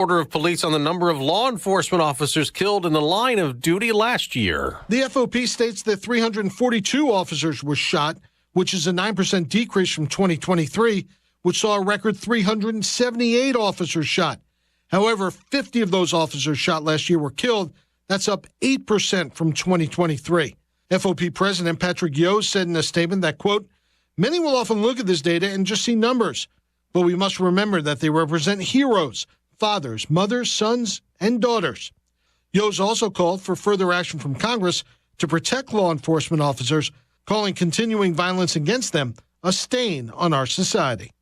Order of police on the number of law enforcement officers killed in the line of duty last year. The FOP states that 342 officers were shot, which is a 9% decrease from 2023, which saw a record 378 officers shot. However, 50 of those officers shot last year were killed. That's up 8% from 2023. FOP President Patrick Yo said in a statement that, quote, "Many will often look at this data and just see numbers, but we must remember that they represent heroes, fathers, mothers, sons, and daughters." Yo's also called for further action from Congress to protect law enforcement officers, calling continuing violence against them a stain on our society.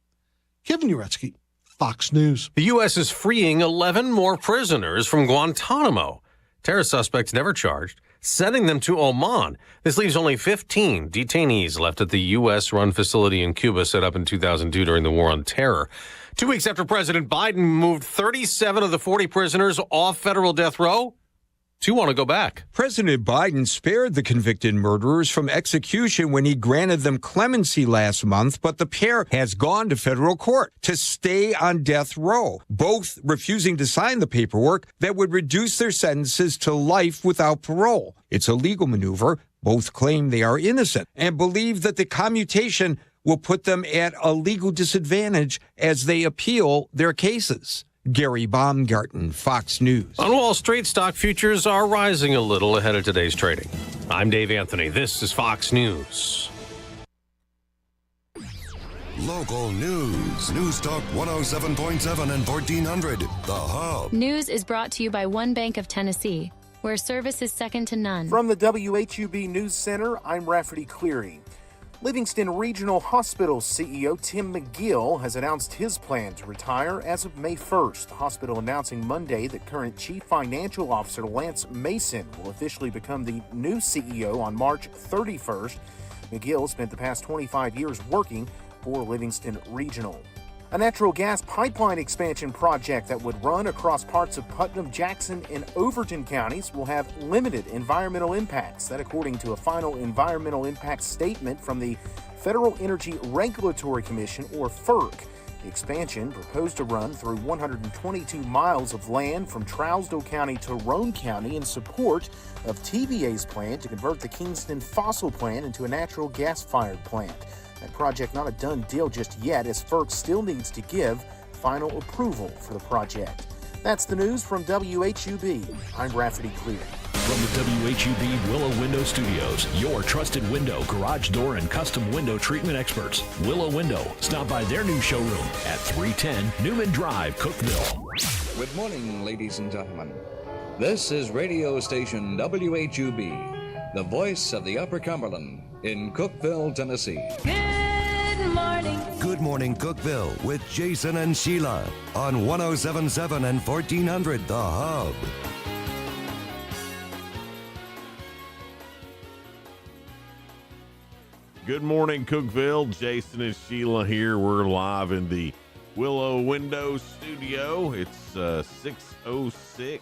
Kevin Uretsky, Fox News. The U.S. is freeing 11 more prisoners from Guantanamo. Terror suspects never charged, sending them to Oman. This leaves only 15 detainees left at the U.S.-run facility in Cuba set up in 2002 during the War on Terror. 2 weeks after President Biden moved 37 of the 40 prisoners off federal death row, 2 want to go back. President Biden spared the convicted murderers from execution when he granted them clemency last month, but the pair has gone to federal court to stay on death row, both refusing to sign the paperwork that would reduce their sentences to life without parole. It's a legal maneuver. Both claim they are innocent and believe that the commutation will put them at a legal disadvantage as they appeal their cases. Gary Baumgarten, Fox News. On Wall Street, stock futures are rising a little ahead of today's trading. I'm Dave Anthony. This is Fox News. Local news. News Talk 107.7 and 1400. The Hub. News is brought to you by One Bank of Tennessee, where service is second to none. From the WHUB News Center, I'm Rafferty Cleary. Livingston Regional Hospital CEO Tim McGill has announced his plan to retire as of May 1st. The hospital announcing Monday that current Chief Financial Officer Lance Mason will officially become the new CEO on March 31st. McGill spent the past 25 years working for Livingston Regional. A natural gas pipeline expansion project that would run across parts of Putnam, Jackson, and Overton counties will have limited environmental impacts. That according to a final environmental impact statement from the Federal Energy Regulatory Commission, or FERC. The expansion, proposed to run through 122 miles of land from Trousdale County to Roane County in support of TVA's plan to convert the Kingston fossil plant into a natural gas-fired plant. That project not a done deal just yet, as FERC still needs to give final approval for the project. That's the news from WHUB. I'm Rafferty Cleary. From the WHUB Willow Window Studios, your trusted window, garage door, and custom window treatment experts. Willow Window. Stop by their new showroom at 310 Newman Drive, Cookeville. Good morning, ladies and gentlemen. This is radio station WHUB, the voice of the Upper Cumberland in Cookeville, Tennessee. Good morning. Good morning, Cookeville, with Jason and Sheila on 107.7 and 1400. The Hub. Good morning, Cookeville. Jason and Sheila here. We're live in the Willow Window Studio. It's 6:06.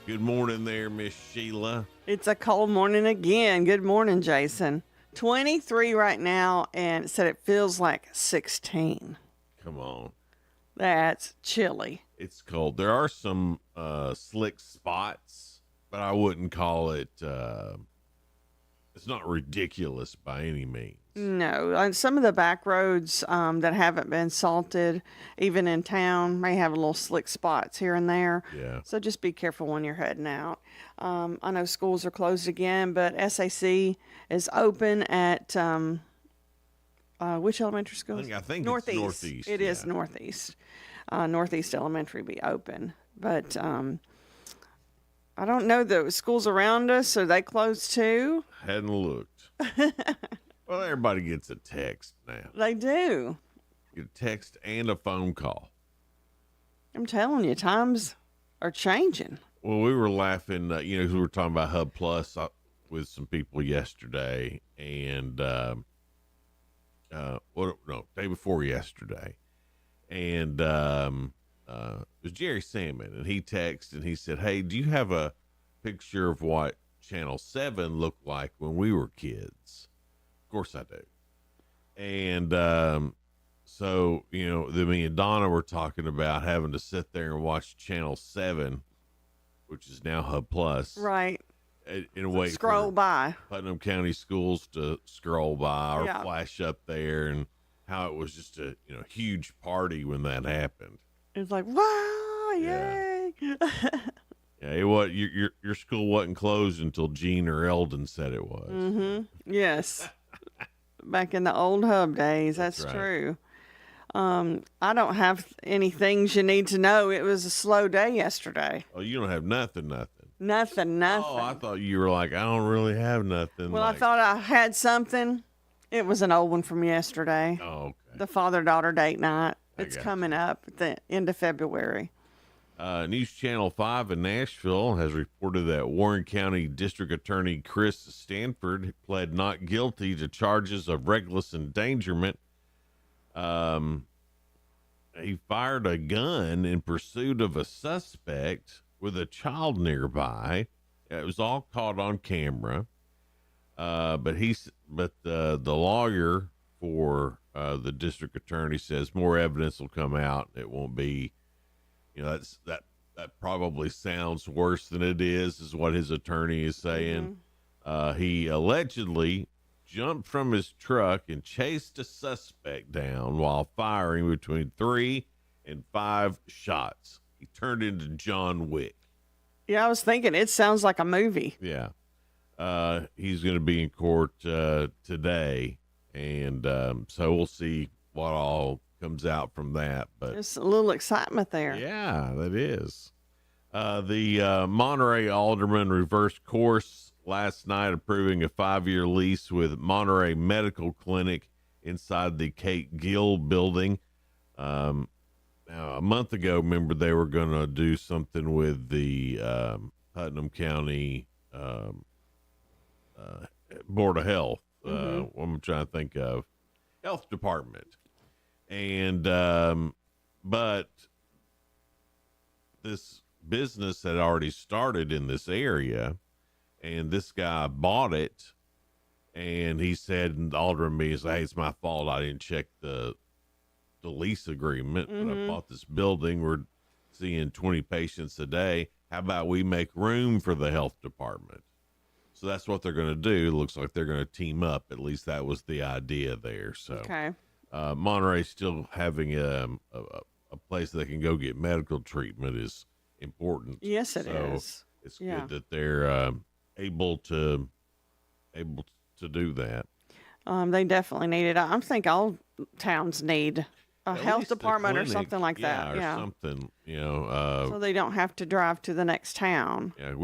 Good morning there, Miss Sheila. It's a cold morning again. Good morning, Jason. 23 right now, and it said it feels like 16. Come on. That's chilly. It's cold. There are some slick spots, but I wouldn't call it, it's not ridiculous by any means. No, some of the back roads that haven't been salted, even in town, may have a little slick spots here and there. Yeah. So just be careful when you're heading out. I know schools are closed again, but SAC is open at which elementary school? I think Northeast. It's Northeast. It is Northeast. Northeast Elementary be open, but I don't know the schools around us. Are they closed too? Hadn't looked. Well, everybody gets a text now. They do. Get a text and a phone call. I'm telling you, times are changing. Well, we were laughing, 'cause we were talking about Hub Plus with some people yesterday, and day before yesterday, and it was Jerry Salmon, and he texted and he said, "Hey, do you have a picture of what Channel 7 looked like when we were kids?" Of course I do. And So, me and Donna were talking about having to sit there and watch Channel 7, which is now Hub Plus. Right. In a way, scroll by Putnam County schools to scroll by or Yeah. flash up there, and how it was just a huge party when that happened. it's like, wow, yay. Yeah, it was, your school wasn't closed until Gene or Eldon said it was. Mm-hmm. Yes. Back in the old Hub days, that's right. true. I don't have any things you need to know. It was a slow day yesterday. Oh, you don't have nothing. Nothing. Oh, I thought you were like, I don't really have nothing. Well, like, I thought I had something. It was an old one from yesterday. Oh, okay. The father-daughter date night. I It's got coming up at the end of February. News Channel 5 in Nashville has reported that Warren County District Attorney Chris Stanford pled not guilty to charges of reckless endangerment. He fired a gun in pursuit of a suspect with a child nearby. It was all caught on camera. But the lawyer for the district attorney says more evidence will come out. It won't be, that probably sounds worse than it is what his attorney is saying. He allegedly jumped from his truck and chased a suspect down while firing between 3 and 5 shots. He turned into John Wick. Yeah, I was thinking it sounds like a movie. Yeah. He's going to be in court today, and so we'll see what all comes out from that. But There's a little excitement there. yeah, that is. The Monterey alderman reversed course last night, approving a 5-year lease with Monterey Medical Clinic inside the Kate Gill building. Now, a month ago, remember, they were going to do something with the Putnam County Board of Health. What I'm trying to think of, Health Department, and but this business had already started in this area, and this guy bought it, and he said, and the alderman me is, hey, it's my fault, I didn't check the lease agreement, but I bought this building, we're seeing 20 patients a day, how about we make room for the health department? So that's what they're going to do. It looks like they're going to team up. At least that was the idea there. So Okay. Monterey still having a place that can go get medical treatment is important. Yes, it is. So it's good that they're able to do that. They definitely need it. I think all towns need a At health least the department or clinic, something like that. or Yeah. something. So they don't have to drive to the next town. Yeah,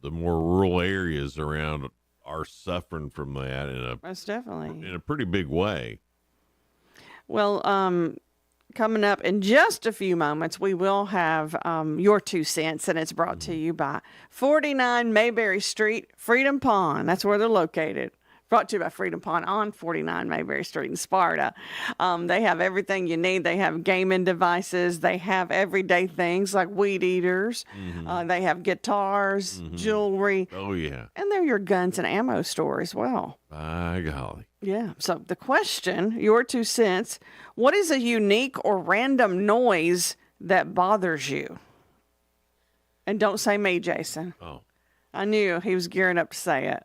the more rural areas around are suffering from that Most definitely. in a pretty big way. Well, coming up in just a few moments, we will have your 2 cents, and it's brought to you by 49 Mayberry Street, Freedom Pond. That's where they're located. Brought to you by Freedom Pond on 49 Mayberry Street in Sparta. They have everything you need. They have gaming devices. They have everyday things like weed eaters. They have guitars, jewelry. Oh, yeah. And they're your guns and ammo store as well. By golly. Yeah. So the question, your 2 cents, what is a unique or random noise that bothers you? And don't say me, Jason. Oh. I knew he was gearing up to say it.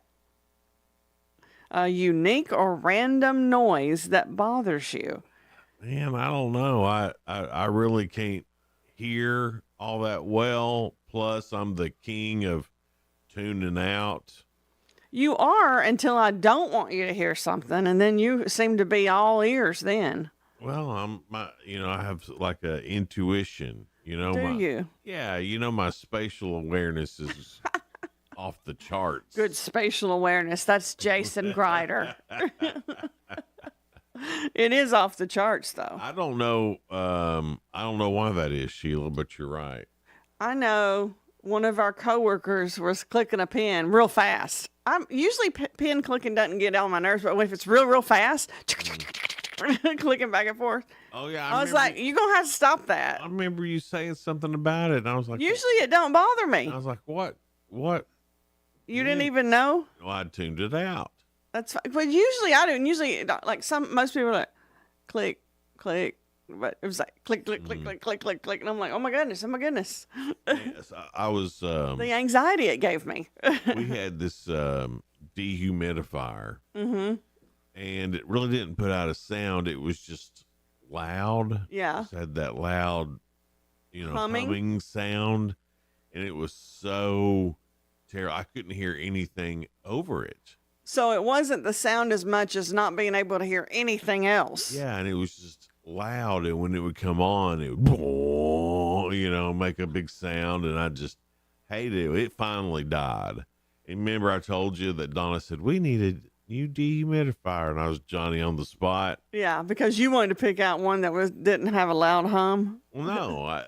A unique or random noise that bothers you. Man, I don't know. I really can't hear all that well. Plus, I'm the king of tuning out. You are until I don't want you to hear something, and then you seem to be all ears then. Well, I have like a intuition, Do you? Yeah, my spatial awareness is off the charts. Good spatial awareness. That's Jason Grider. It is off the charts, though. I don't know why that is, Sheila, but you're right. I know one of our coworkers was clicking a pen real fast. I'm usually pen clicking doesn't get on my nerves, but if it's real fast, clicking back and forth. Oh yeah, I was like, you're gonna have to stop that. I remember you saying something about it, and I was like, usually it don't bother me. I was like, what? You didn't even know? Well, I tuned it out. That's fine. But usually I do. And usually, like most people are like, click, click. But it was like click, click, click, click, click, click, click. And I'm like, oh my goodness. Yes, I was. The anxiety it gave me. We had this dehumidifier, and it really didn't put out a sound. It was just loud. Yeah. It had that loud, Humming? humming sound, and it was so terrible. I couldn't hear anything over it. So it wasn't the sound as much as not being able to hear anything else. Yeah, and it was just loud, and when it would come on, it would, make a big sound, and I just hated it. It finally died. And remember, I told you that Donna said, we need a new dehumidifier, and I was Johnny on the spot. Yeah, because you wanted to pick out one that didn't have a loud hum. Well, no, I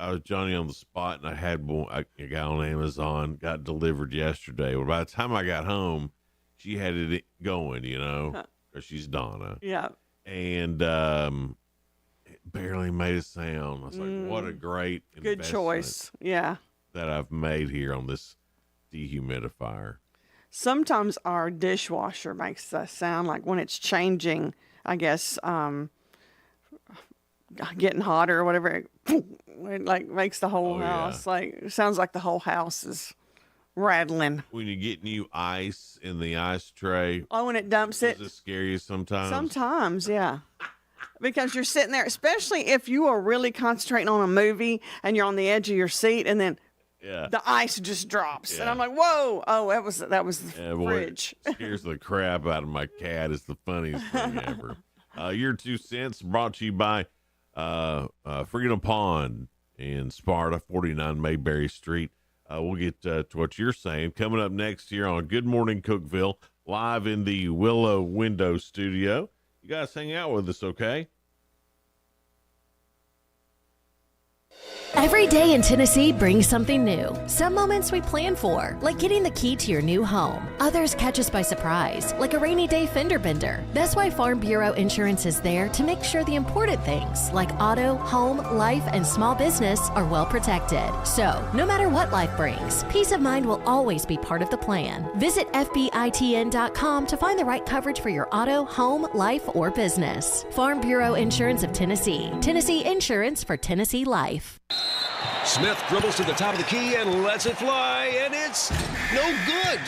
was Johnny on the spot, and I had one. I got on Amazon, got delivered yesterday. Well, by the time I got home, she had it going, because she's Donna. Yeah. And it barely made a sound. I was like, what a great good choice. Yeah. That I've made here on this dehumidifier. Sometimes our dishwasher makes a sound like when it's changing, I guess, getting hotter or whatever. It like makes the whole house it sounds like the whole house is rattling. When you get new ice in the ice tray. Oh, when it dumps it. Does it scare you sometimes? Sometimes, yeah. Because you're sitting there, especially if you are really concentrating on a movie and you're on the edge of your seat, and then the ice just drops, and I'm like, "Whoa!" Oh, that was the fridge. Boy, it scares the crap out of my cat. It's the funniest thing ever. Your 2 cents brought to you by Freedom Pond in Sparta, 49 Mayberry Street. We'll get to what you're saying coming up next here on Good Morning Cookeville, live in the Willow Window Studio. You guys hang out with us, okay? Every day in Tennessee brings something new. Some moments we plan for, like getting the key to your new home. Others catch us by surprise, like a rainy day fender bender. That's why Farm Bureau Insurance is there to make sure the important things, like auto, home, life, and small business, are well protected. So, no matter what life brings, peace of mind will always be part of the plan. Visit FBITN.com to find the right coverage for your auto, home, life, or business. Farm Bureau Insurance of Tennessee. Tennessee Insurance for Tennessee Life. Smith dribbles to the top of the key and lets it fly, and it's no good.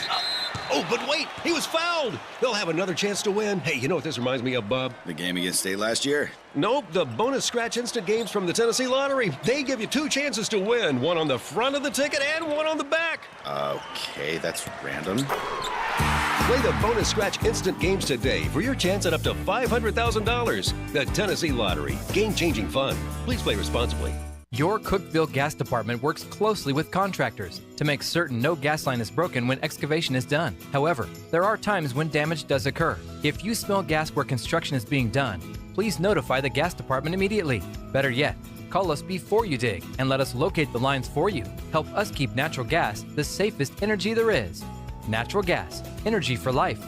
Oh, but wait, he was fouled. They'll have another chance to win. Hey, you know what this reminds me of, Bub? The game against State last year? Nope, the bonus scratch instant games from the Tennessee Lottery. They give you 2 chances to win, one on the front of the ticket and one on the back. Okay, that's random. Play the bonus scratch instant games today for your chance at up to $500,000. The Tennessee Lottery. Game-changing fun. Please play responsibly. Your Cookeville Gas Department works closely with contractors to make certain no gas line is broken when excavation is done. However, there are times when damage does occur. If you smell gas where construction is being done, please notify the gas department immediately. Better yet, call us before you dig and let us locate the lines for you. Help us keep natural gas the safest energy there is. Natural gas, energy for life.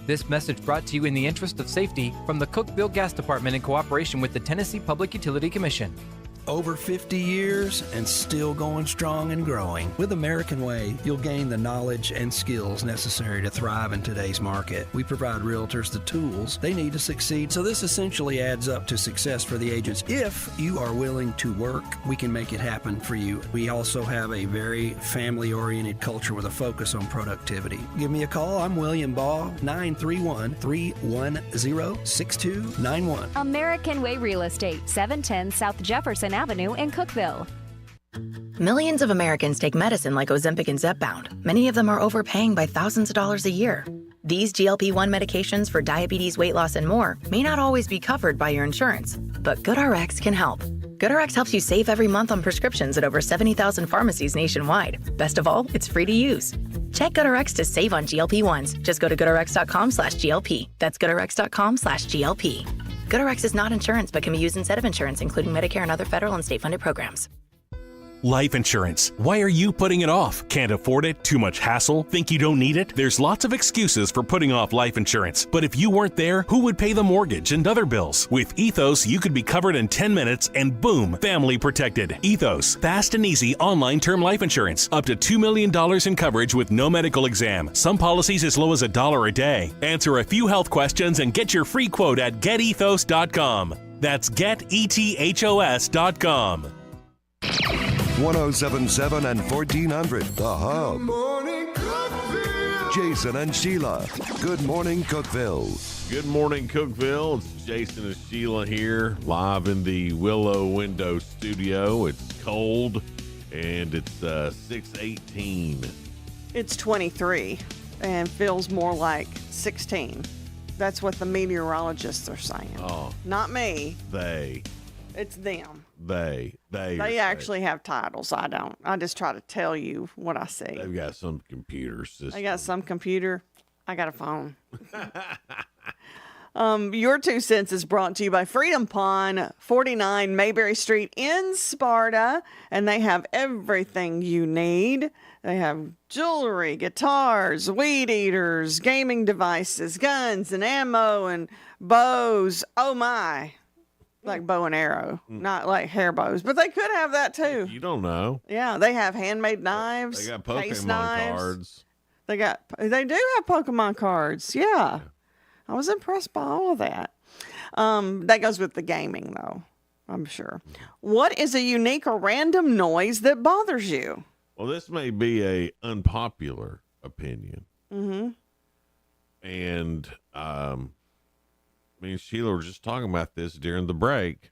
This message brought to you in the interest of safety from the Cookeville Gas Department in cooperation with the Tennessee Public Utility Commission. Over 50 years and still going strong and growing. With American Way, you'll gain the knowledge and skills necessary to thrive in today's market. We provide realtors the tools they need to succeed, so this essentially adds up to success for the agents. If you are willing to work, we can make it happen for you. We also have a very family-oriented culture with a focus on productivity. Give me a call. I'm William Baugh, 931-310-6291. American Way Real Estate, 710 South Jefferson Avenue in Cookeville. Millions of Americans take medicine like Ozempic and Zepbound. Many of them are overpaying by thousands of dollars a year. These GLP-1 medications for diabetes, weight loss, and more may not always be covered by your insurance, but GoodRx can help. GoodRx helps you save every month on prescriptions at over 70,000 pharmacies nationwide. Best of all, it's free to use. Check GoodRx to save on GLP-1s. Just go to GoodRx.com/GLP. That's GoodRx.com/GLP. GoodRx is not insurance but can be used instead of insurance, including Medicare and other federal and state-funded programs. Life insurance. Why are you putting it off? Can't afford it? Too much hassle? Think you don't need it? There's lots of excuses for putting off life insurance. But if you weren't there, who would pay the mortgage and other bills? With Ethos, you could be covered in 10 minutes and boom, family protected. Ethos, fast and easy online term life insurance. Up to $2 million in coverage with no medical exam. Some policies as low as $1 a day. Answer a few health questions and get your free quote at getethos.com. That's getethos.com. 1077 and 1400, The Hub. Jason and Sheila. Good morning, Cookeville. Good morning, Cookeville. It's Jason and Sheila here, live in the Willow Window Studio. It's cold, and it's 6:18. It's 23 and feels more like 16. That's what the meteorologists are saying. Oh. Not me. They. It's them. They actually have titles. I don't. I just try to tell you what I see. They've got some computer system. I got some computer. I got a phone. Your 2 cents is brought to you by Freedom Pond, 49 Mayberry Street in Sparta, and they have everything you need. They have jewelry, guitars, weed eaters, gaming devices, guns and ammo and bows. Oh my. Like bow and arrow, not like hair bows, but they could have that too. You don't know. Yeah, they have handmade knives. They got case Pokemon knives. cards. They do have Pokemon cards. Yeah. I was impressed by all of that. That goes with the gaming though, I'm sure. What is a unique or random noise that bothers you? Well, this may be a unpopular opinion. Mm-hmm. And me and Sheila were just talking about this during the break.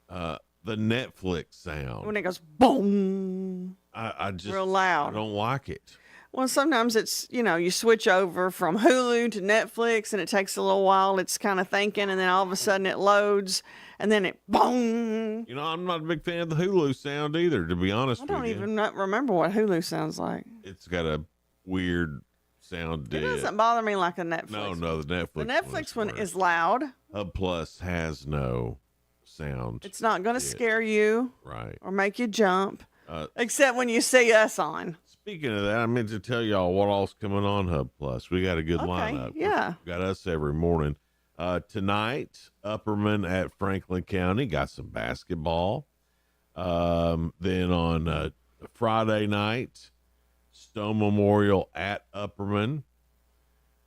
The Netflix sound. When it goes boom. I just real loud. I don't like it. Well, sometimes it's, you switch over from Hulu to Netflix and it takes a little while. It's kind of thinking and then all of a sudden it loads and then it boom. I'm not a big fan of the Hulu sound either, to be honest with you. I don't even remember what Hulu sounds like. It's got a weird sound. It doesn't bother me like a Netflix. No, the Netflix. The Netflix one is loud. Hub Plus has no sound. It's not going to scare you, right, or make you jump, except when you see us on. Speaking of that, I meant to tell y'all what all's coming on Hub Plus. We got a good lineup. Yeah, we got us every morning. Tonight, Upperman at Franklin County got some basketball. Then on Friday night, Stone Memorial at Upperman.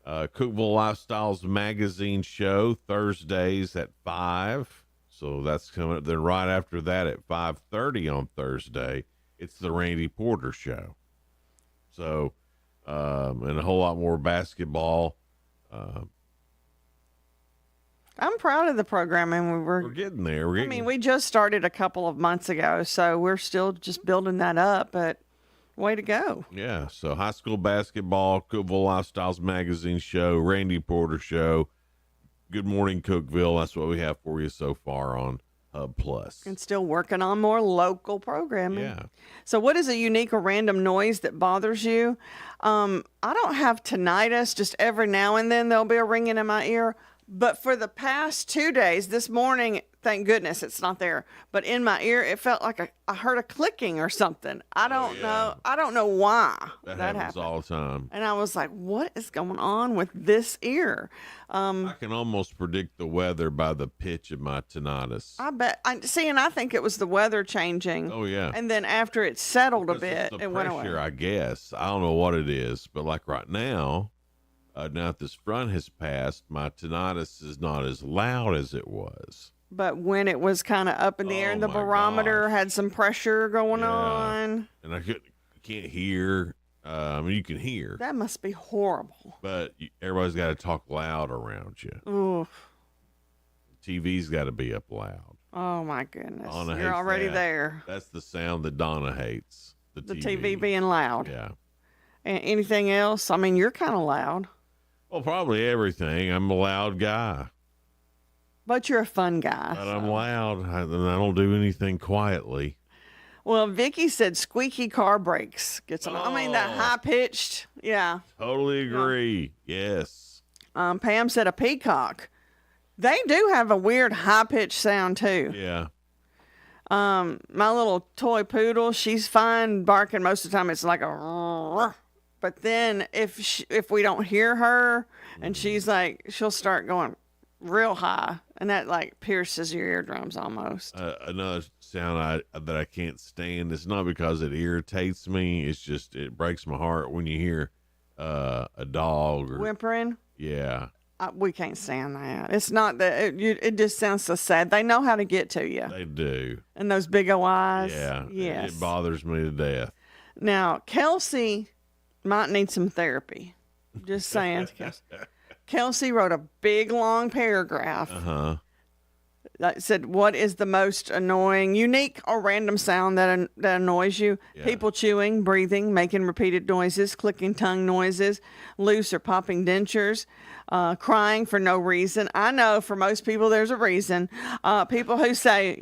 Cookeville Lifestyles Magazine show Thursdays at 5. So that's coming up. Then right after that at 5:30 on Thursday, it's the Randy Porter show. So, and a whole lot more basketball. I'm proud of the programming. We're getting there. We just started a couple of months ago, so we're still just building that up, but way to go. Yeah, so high school basketball, Cookeville Lifestyles Magazine show, Randy Porter show, Good Morning Cookeville. That's what we have for you so far on Hub Plus. And still working on more local programming. Yeah. So what is a unique or random noise that bothers you? I don't have tinnitus. Just every now and then there'll be a ringing in my ear. But for the past 2 days, this morning, thank goodness it's not there. But in my ear, it felt like I heard a clicking or something. I don't know. I don't know why that happened happens all the time. And I was like, what is going on with this ear? I can almost predict the weather by the pitch of my tinnitus. I bet. And I think it was the weather changing. Oh, yeah. And then after it settled a bit, the it went away. pressure, I guess. I don't know what it is, but like right now, now that this front has passed, my tinnitus is not as loud as it was. But when it was kind of up in the air and the barometer had some pressure going on. And I can't hear. You can hear. That must be horrible. But everybody's got to talk loud around you. Oof. TV's got to be up loud. Oh, my goodness. Donna You're hates already that. there. That's the sound that Donna hates. The TV being loud. Yeah. And anything else? I mean, you're kind of loud. Well, probably everything. I'm a loud guy. But you're a fun guy. But I'm loud. I don't do anything quietly. Well, Vicky said squeaky car brakes. That high pitched. Yeah. Totally agree. Yeah. Yes. Pam said a peacock. They do have a weird high pitched sound too. Yeah. My little toy poodle, she's fine barking most of the time. It's like a, but then if we don't hear her and she's like, she'll start going real high, and that like pierces your eardrums almost. Another sound that I can't stand. It's not because it irritates me. It's just it breaks my heart when you hear a dog or Whimpering. Yeah. We can't stand that. It's not that it just sounds so sad. They know how to get to you. They do. And those big old eyes. Yeah. Yes. It bothers me to death. Now, Kelsey might need some therapy. Just saying. Kelsey wrote a big, long paragraph that said, what is the most annoying, unique, or random sound that annoys you? Yeah. People chewing, breathing, making repeated noises, clicking tongue noises, loose or popping dentures, crying for no reason. I know for most people there's a reason. People who say,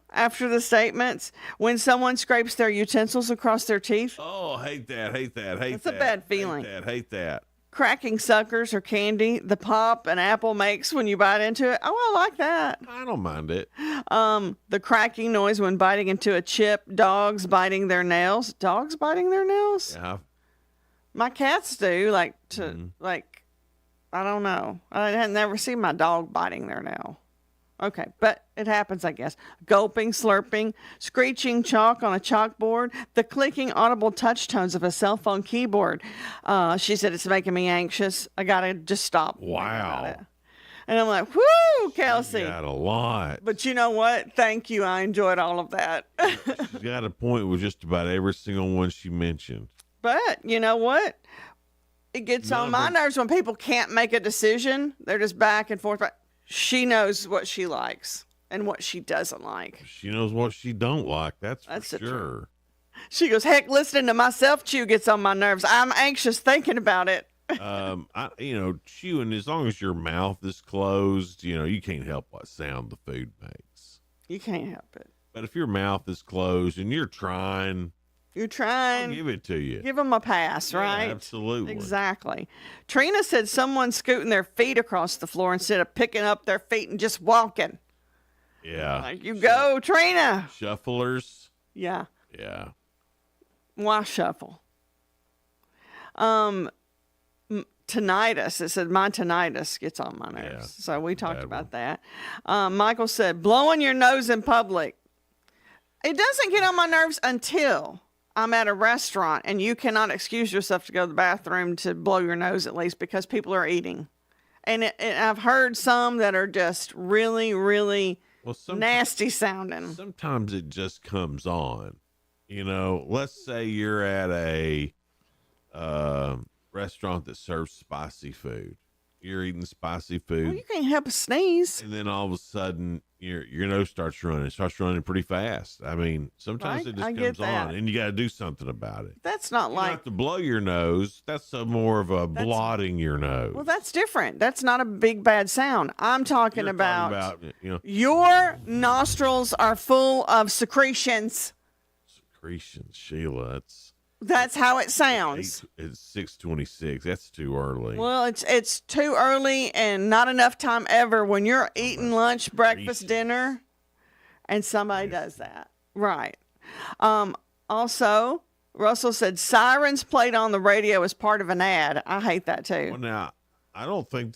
after the statements, when someone scrapes their utensils across their teeth. Oh, hate that. That's a bad feeling. Hate that. Cracking suckers or candy, the pop an apple makes when you bite into it. Oh, I like that. I don't mind it. The cracking noise when biting into a chip, dogs biting their nails. Dogs biting their nails? Yeah. My cats do, I don't know. I had never seen my dog biting their nail. Okay, but it happens, I guess. Gulping, slurping, screeching chalk on a chalkboard, the clicking audible touch tones of a cell phone keyboard. She said, it's making me anxious. I got to just stop. Wow. And I'm like, whoo, Kelsey. You got a lot. But you know what? Thank you. I enjoyed all of that. She's got a point with just about every single one she mentioned. But you know what? It gets on my nerves when people can't make a decision. They're just back and forth. She knows what she likes and what she doesn't like. She knows what she don't like. That's for sure. She goes, heck, listening to myself chew gets on my nerves. I'm anxious thinking about it. Chewing, as long as your mouth is closed, you can't help what sound the food makes. You can't help it. But if your mouth is closed and you're trying, I'll give it to you. Give them a pass, right? Yeah, absolutely. Exactly. Trina said someone scooting their feet across the floor instead of picking up their feet and just walking. Yeah. Like you go, Trina. Shufflers. Yeah. Yeah. Why shuffle? Tinnitus. It said my tinnitus gets on my nerves. Yeah, so we talked about that. Michael said blowing your nose in public. It doesn't get on my nerves until I'm at a restaurant and you cannot excuse yourself to go to the bathroom to blow your nose at least because people are eating. And I've heard some that are just really, really nasty sounding. Sometimes it just comes on. Let's say you're at a restaurant that serves spicy food. You're eating spicy food. Well, you can't help but sneeze. And then all of a sudden, your nose starts running. It starts running pretty fast. I mean, sometimes it just comes on, and you got to do something about it. That's not you like... don't have to blow your nose. That's more of a blotting your nose. Well, that's different. That's not a big, bad sound. I'm talking about your nostrils are full of secretions. Secretions, Sheila. That's how it sounds. It's 6:26. That's too early. Well, it's too early and not enough time ever when you're eating lunch, breakfast, dinner, and somebody does that. Right. Also, Russell said sirens played on the radio as part of an ad. I hate that too. Well, now, I don't think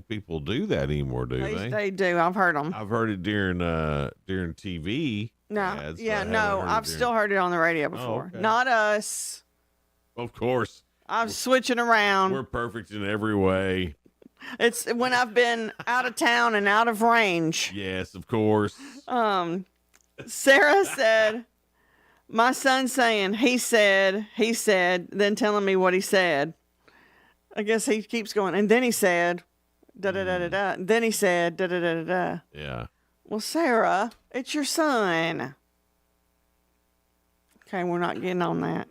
people do that anymore, do they? They do. I've heard them. I've heard it during TV. No, ads, I've still heard it on the radio before. Oh, okay. Not us. Of course. I'm switching around. We're perfect in every way. It's when I've been out of town and out of range. Yes, of course. Sarah said, my son saying, he said, then telling me what he said. I guess he keeps going. And then he said, da-da-da-da-da. And then he said, da-da-da-da-da. Yeah. Well, Sarah, it's your son. Okay, we're not getting on that.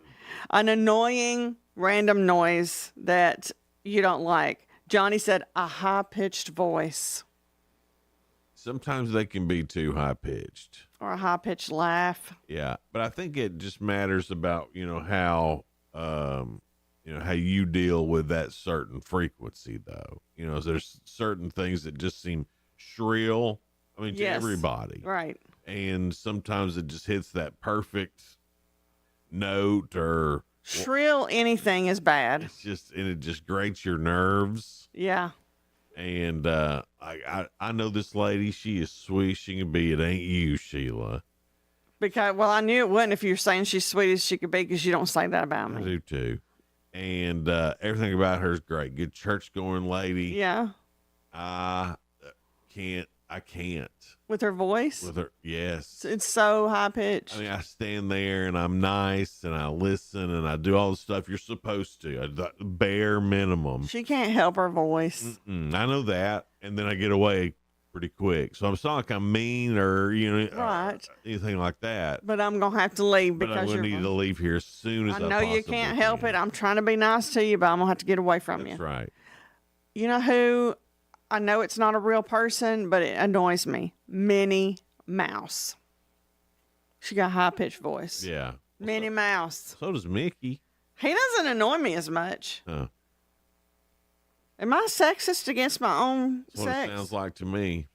An annoying random noise that you don't like. Johnny said a high-pitched voice. Sometimes they can be too high-pitched. Or a high-pitched laugh. Yeah, but I think it just matters about, how you deal with that certain frequency, though. There's certain things that just seem shrill. I mean, to everybody. Right. and sometimes it just hits that perfect note or shrill. Anything is bad. It just grates your nerves. Yeah. And I know this lady. She is sweet. She can be. It ain't you, Sheila. Because, well, I knew it wouldn't if you're saying she's sweet as she could be, because you don't say that about me. I do too. And everything about her is great. Good church going lady. Yeah. I can't. With her voice? With her, yes. It's so high pitched. I mean, I stand there and I'm nice and I listen and I do all the stuff you're supposed to. The bare minimum. She can't help her voice. I know that. And then I get away pretty quick. So it's not like I'm mean or, right. Anything like that. But I'm going to have to leave But because I need to leave here as soon as I know you can't help it. I'm trying to be nice to you, but I'm going to have to get away from you. That's right. You know who? I know it's not a real person, but it annoys me. Minnie Mouse. She got a high-pitched voice. Yeah. Minnie Mouse. So does Mickey. He doesn't annoy me as much. Huh. Am I sexist against my own That's sex? what it sounds like to me.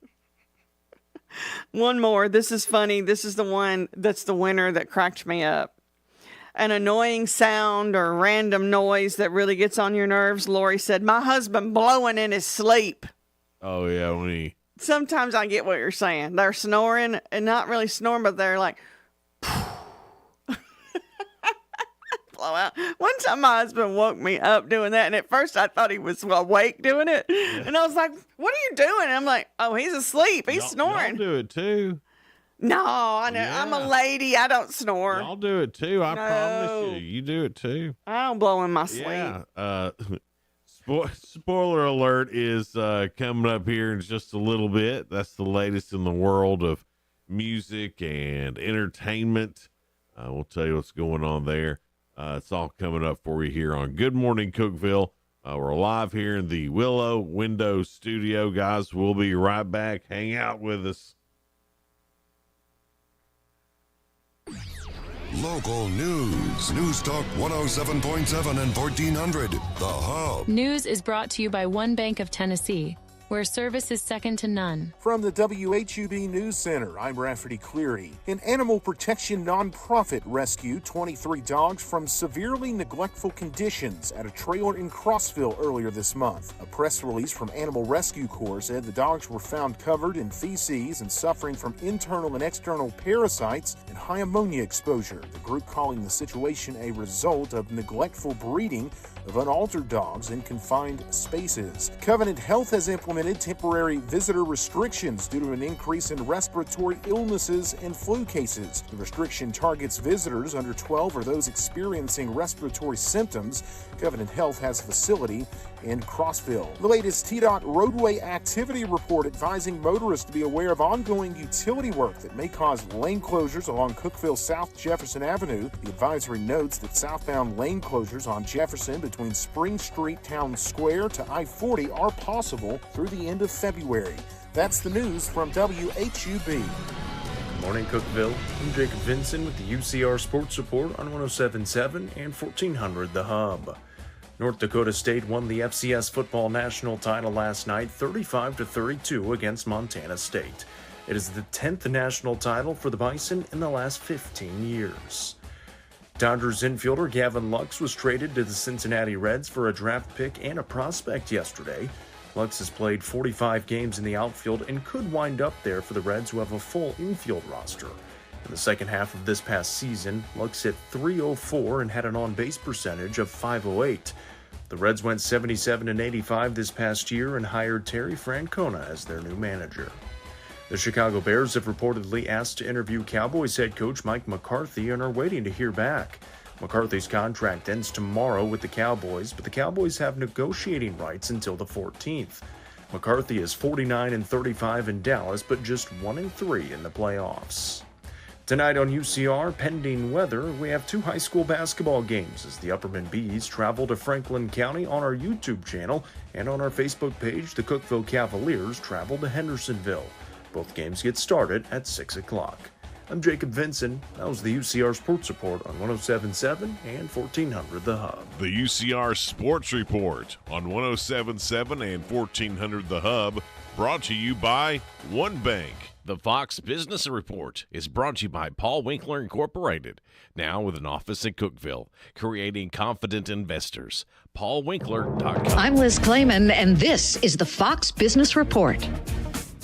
One more. This is funny. This is the one that's the winner that cracked me up. An annoying sound or random noise that really gets on your nerves. Lori said, my husband blowing in his sleep. Oh, yeah, when he... Sometimes I get what you're saying. They're snoring, and not really snoring, but they're like, blow out. One time my husband woke me up doing that, and at first I thought he was awake doing it. Yeah. And I was like, what are you doing? And I'm like, oh, he's asleep. He's snoring. Y'all do it too. No, I know. Yeah. I'm a lady. I don't snore. Y'all do it too. I promise you. You do it too. I don't blow in my sleep. Yeah. Spoiler alert is coming up here in just a little bit. That's the latest in the world of music and entertainment. We'll tell you what's going on there. It's all coming up for you here on Good Morning Cookeville. We're live here in the Willow Window Studio, guys. We'll be right back. Hang out with us. Local news. News Talk 107.7 and 1400. The Hub. News is brought to you by One Bank of Tennessee, where service is second to none. From the WHUB News Center, I'm Rafferty Cleary. An animal protection nonprofit rescued 23 dogs from severely neglectful conditions at a trailer in Cookeville earlier this month. A press release from Animal Rescue Corps said the dogs were found covered in feces and suffering from internal and external parasites and high ammonia exposure. The group calling the situation a result of neglectful breeding of unaltered dogs in confined spaces. Covenant Health has implemented temporary visitor restrictions due to an increase in respiratory illnesses and flu cases. The restriction targets visitors under 12 or those experiencing respiratory symptoms. Covenant Health has a facility in Cookeville. The latest TDOT roadway activity report advising motorists to be aware of ongoing utility work that may cause lane closures along Cookeville South Jefferson Avenue. The advisory notes that southbound lane closures on Jefferson between Spring Street Town Square to I-40 are possible through the end of February. That's the news from WHUB. Good morning, Cookeville. I'm Jacob Vinson with the UCR Sports Report on 107.7 and 1400 The Hub. North Dakota State won the FCS football national title last night 35-32 against Montana State. It is the 10th national title for the Bison in the last 15 years. Dodgers infielder Gavin Lux was traded to the Cincinnati Reds for a draft pick and a prospect yesterday. Lux has played 45 games in the outfield and could wind up there for the Reds, who have a full infield roster. In the second half of this past season, Lux hit .304 and had an on-base percentage of .508. The Reds went 77-85 this past year and hired Terry Francona as their new manager. The Chicago Bears have reportedly asked to interview Cowboys head coach Mike McCarthy and are waiting to hear back. McCarthy's contract ends tomorrow with the Cowboys, but the Cowboys have negotiating rights until the 14th. McCarthy is 49-35 in Dallas, but just 1-3 in the playoffs. Tonight on UCR, pending weather, we have 2 high school basketball games as the Upperman Bees travel to Franklin County on our YouTube channel, and on our Facebook page, the Cookeville Cavaliers travel to Hendersonville. Both games get started at 6 o'clock. I'm Jacob Vinson. That was the UCR Sports Report on 107.7 and 1400 The Hub. The UCR Sports Report on 107.7 and 1400 The Hub, brought to you by One Bank. The Fox Business Report is brought to you by Paul Winkler Incorporated, now with an office in Cookeville, creating confident investors. PaulWinkler.com. I'm Liz Clayman, and this is the Fox Business Report.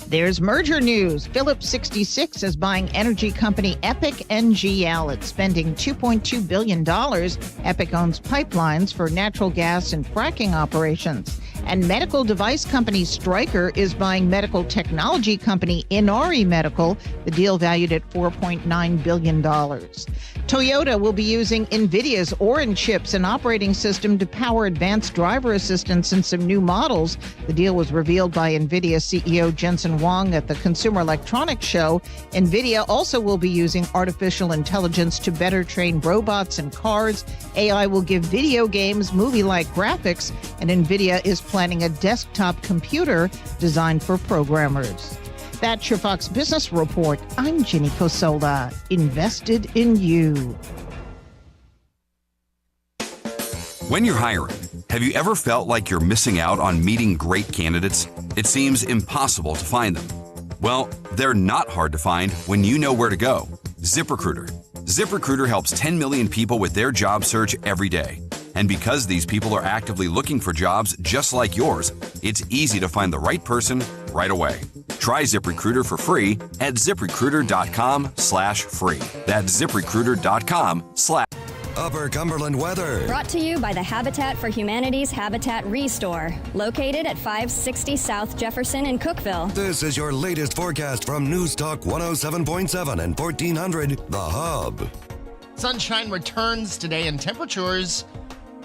There's merger news. Phillips 66 is buying energy company Epic NGL. It's spending $2.2 billion. Epic owns pipelines for natural gas and fracking operations. And medical device company Stryker is buying medical technology company Inari Medical, the deal valued at $4.9 billion. Toyota will be using NVIDIA's Orin chips and operating system to power advanced driver assistance in some new models. The deal was revealed by NVIDIA CEO Jensen Huang at the Consumer Electronics Show. NVIDIA also will be using artificial intelligence to better train robots and cars. AI will give video games movie-like graphics, and NVIDIA is planning a desktop computer designed for programmers. That's your Fox Business Report. I'm Ginny Cosola, invested in you. When you're hiring, have you ever felt like you're missing out on meeting great candidates? It seems impossible to find them. Well, they're not hard to find when you know where to go. ZipRecruiter. ZipRecruiter helps 10 million people with their job search every day. And because these people are actively looking for jobs just like yours, it's easy to find the right person right away. Try ZipRecruiter for free at ZipRecruiter.com/free. That's ZipRecruiter.com/. Upper Cumberland weather. Brought to you by the Habitat for Humanity's Habitat Restore, located at 560 South Jefferson in Cookeville. This is your latest forecast from News Talk 107.7 and 1400, The Hub. Sunshine returns today and temperatures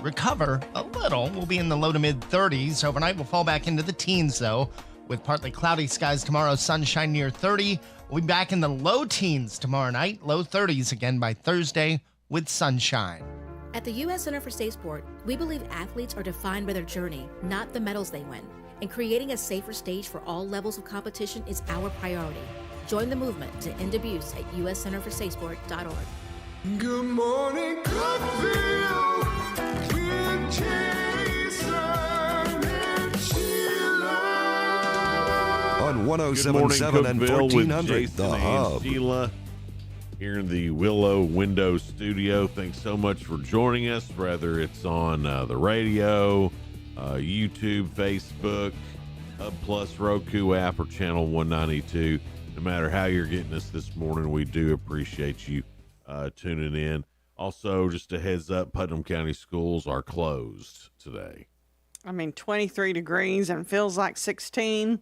recover a little. We'll be in the low to mid 30s. Overnight, we'll fall back into the teens, though, with partly cloudy skies tomorrow, sunshine near 30. We'll be back in the low teens tomorrow night, low 30s again by Thursday with sunshine. At the U.S. Center for Safe Sport, we believe athletes are defined by their journey, not the medals they win. And creating a safer stage for all levels of competition is our priority. Join the movement to end abuse at uscenterforsafesport.org. Good morning, Cookeville, with Jason and Sheila. On 107.7 and 1400, The Hub. Sheila here in the Willow Window Studio. Thanks so much for joining us, whether it's on the radio, YouTube, Facebook, Hub Plus, Roku app, or Channel 192. No matter how you're getting us this morning, we do appreciate you tuning in. Also, just a heads up, Putnam County schools are closed today. I mean, 23 degrees and feels like 16.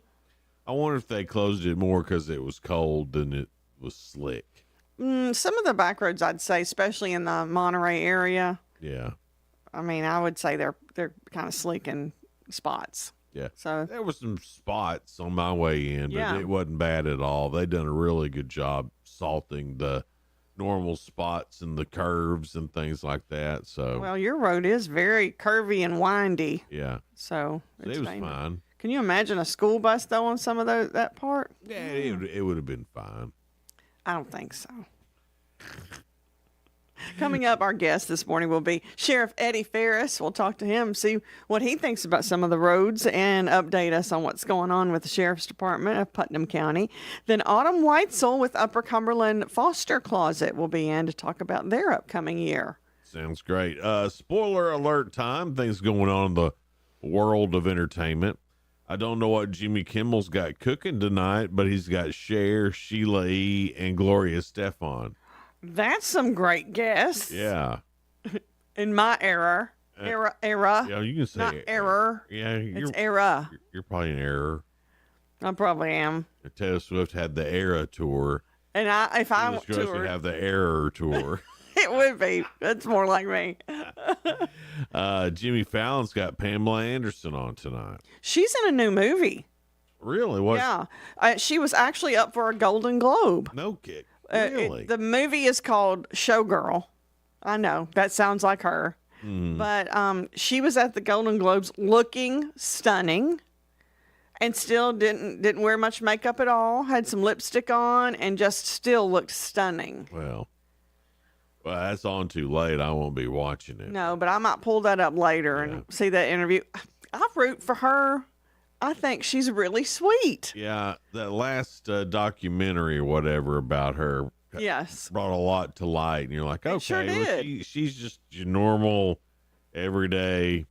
I wonder if they closed it more because it was cold than it was slick. Some of the back roads, I'd say, especially in the Monterey area. Yeah. I mean, I would say they're kind of slick in spots. Yeah. So there was some spots on my way in, but it wasn't bad at all. They done a really good job salting the normal spots and the curves and things like that. So well, your road is very curvy and windy. Yeah. So it was fine. Can you imagine a school bus though on some of that part? Yeah, it would have been fine. I don't think so. Coming up, our guest this morning will be Sheriff Eddie Ferris. We'll talk to him, see what he thinks about some of the roads, and update us on what's going on with the Sheriff's Department of Putnam County. Then Autumn Weitzel with Upper Cumberland Foster Closet will be in to talk about their upcoming year. Sounds great. Spoiler alert time. Things going on in the world of entertainment. I don't know what Jimmy Kimmel's got cooking tonight, but he's got Cher, Sheila E., and Gloria Estefan. That's some great guests. Yeah. In my era. Yeah, you can say not error. Yeah, it's era. You're probably an error. I probably am. Taylor Swift had the Era tour. And if I went to her, have the Error tour. it would be. That's more like me. Jimmy Fallon's got Pamela Anderson on tonight. She's in a new movie. Really? What? Yeah. She was actually up for a Golden Globe. No kick. Really? The movie is called Showgirl. I know that sounds like her, but she was at the Golden Globes looking stunning, and still didn't wear much makeup at all. Had some lipstick on, and just still looked stunning. Well, that's on too late. I won't be watching it. No, but I might pull that up later and see that interview. I root for her. I think she's really sweet. Yeah, that last documentary or whatever about her Yes. brought a lot to light. And you're like, okay, sure well, did. she's just your normal, everyday,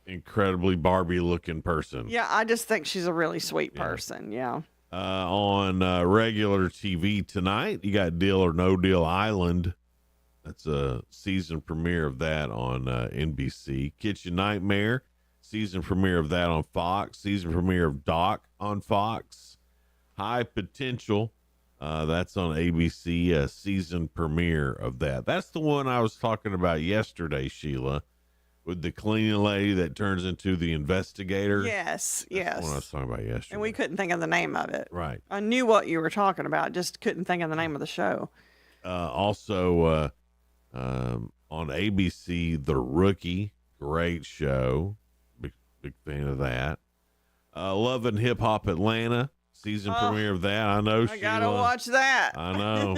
incredibly Barbie-looking person. Yeah, I just think she's a really sweet person. Yeah. On regular TV tonight, you got Deal or No Deal Island. That's a season premiere of that on NBC. Kitchen Nightmare, season premiere of that on Fox. Season premiere of Doc on Fox. High Potential, that's on ABC. Season premiere of that. That's the one I was talking about yesterday, Sheila, with the cleaning lady that turns into the investigator. Yes, That's yes. the one I was talking about yesterday. And we couldn't think of the name of it. Right. I knew what you were talking about, just couldn't think of the name of the show. Also, on ABC, The Rookie, great show. Big fan of that. Love and Hip Hop Atlanta, season premiere of that. I know, I gotta watch that. I know.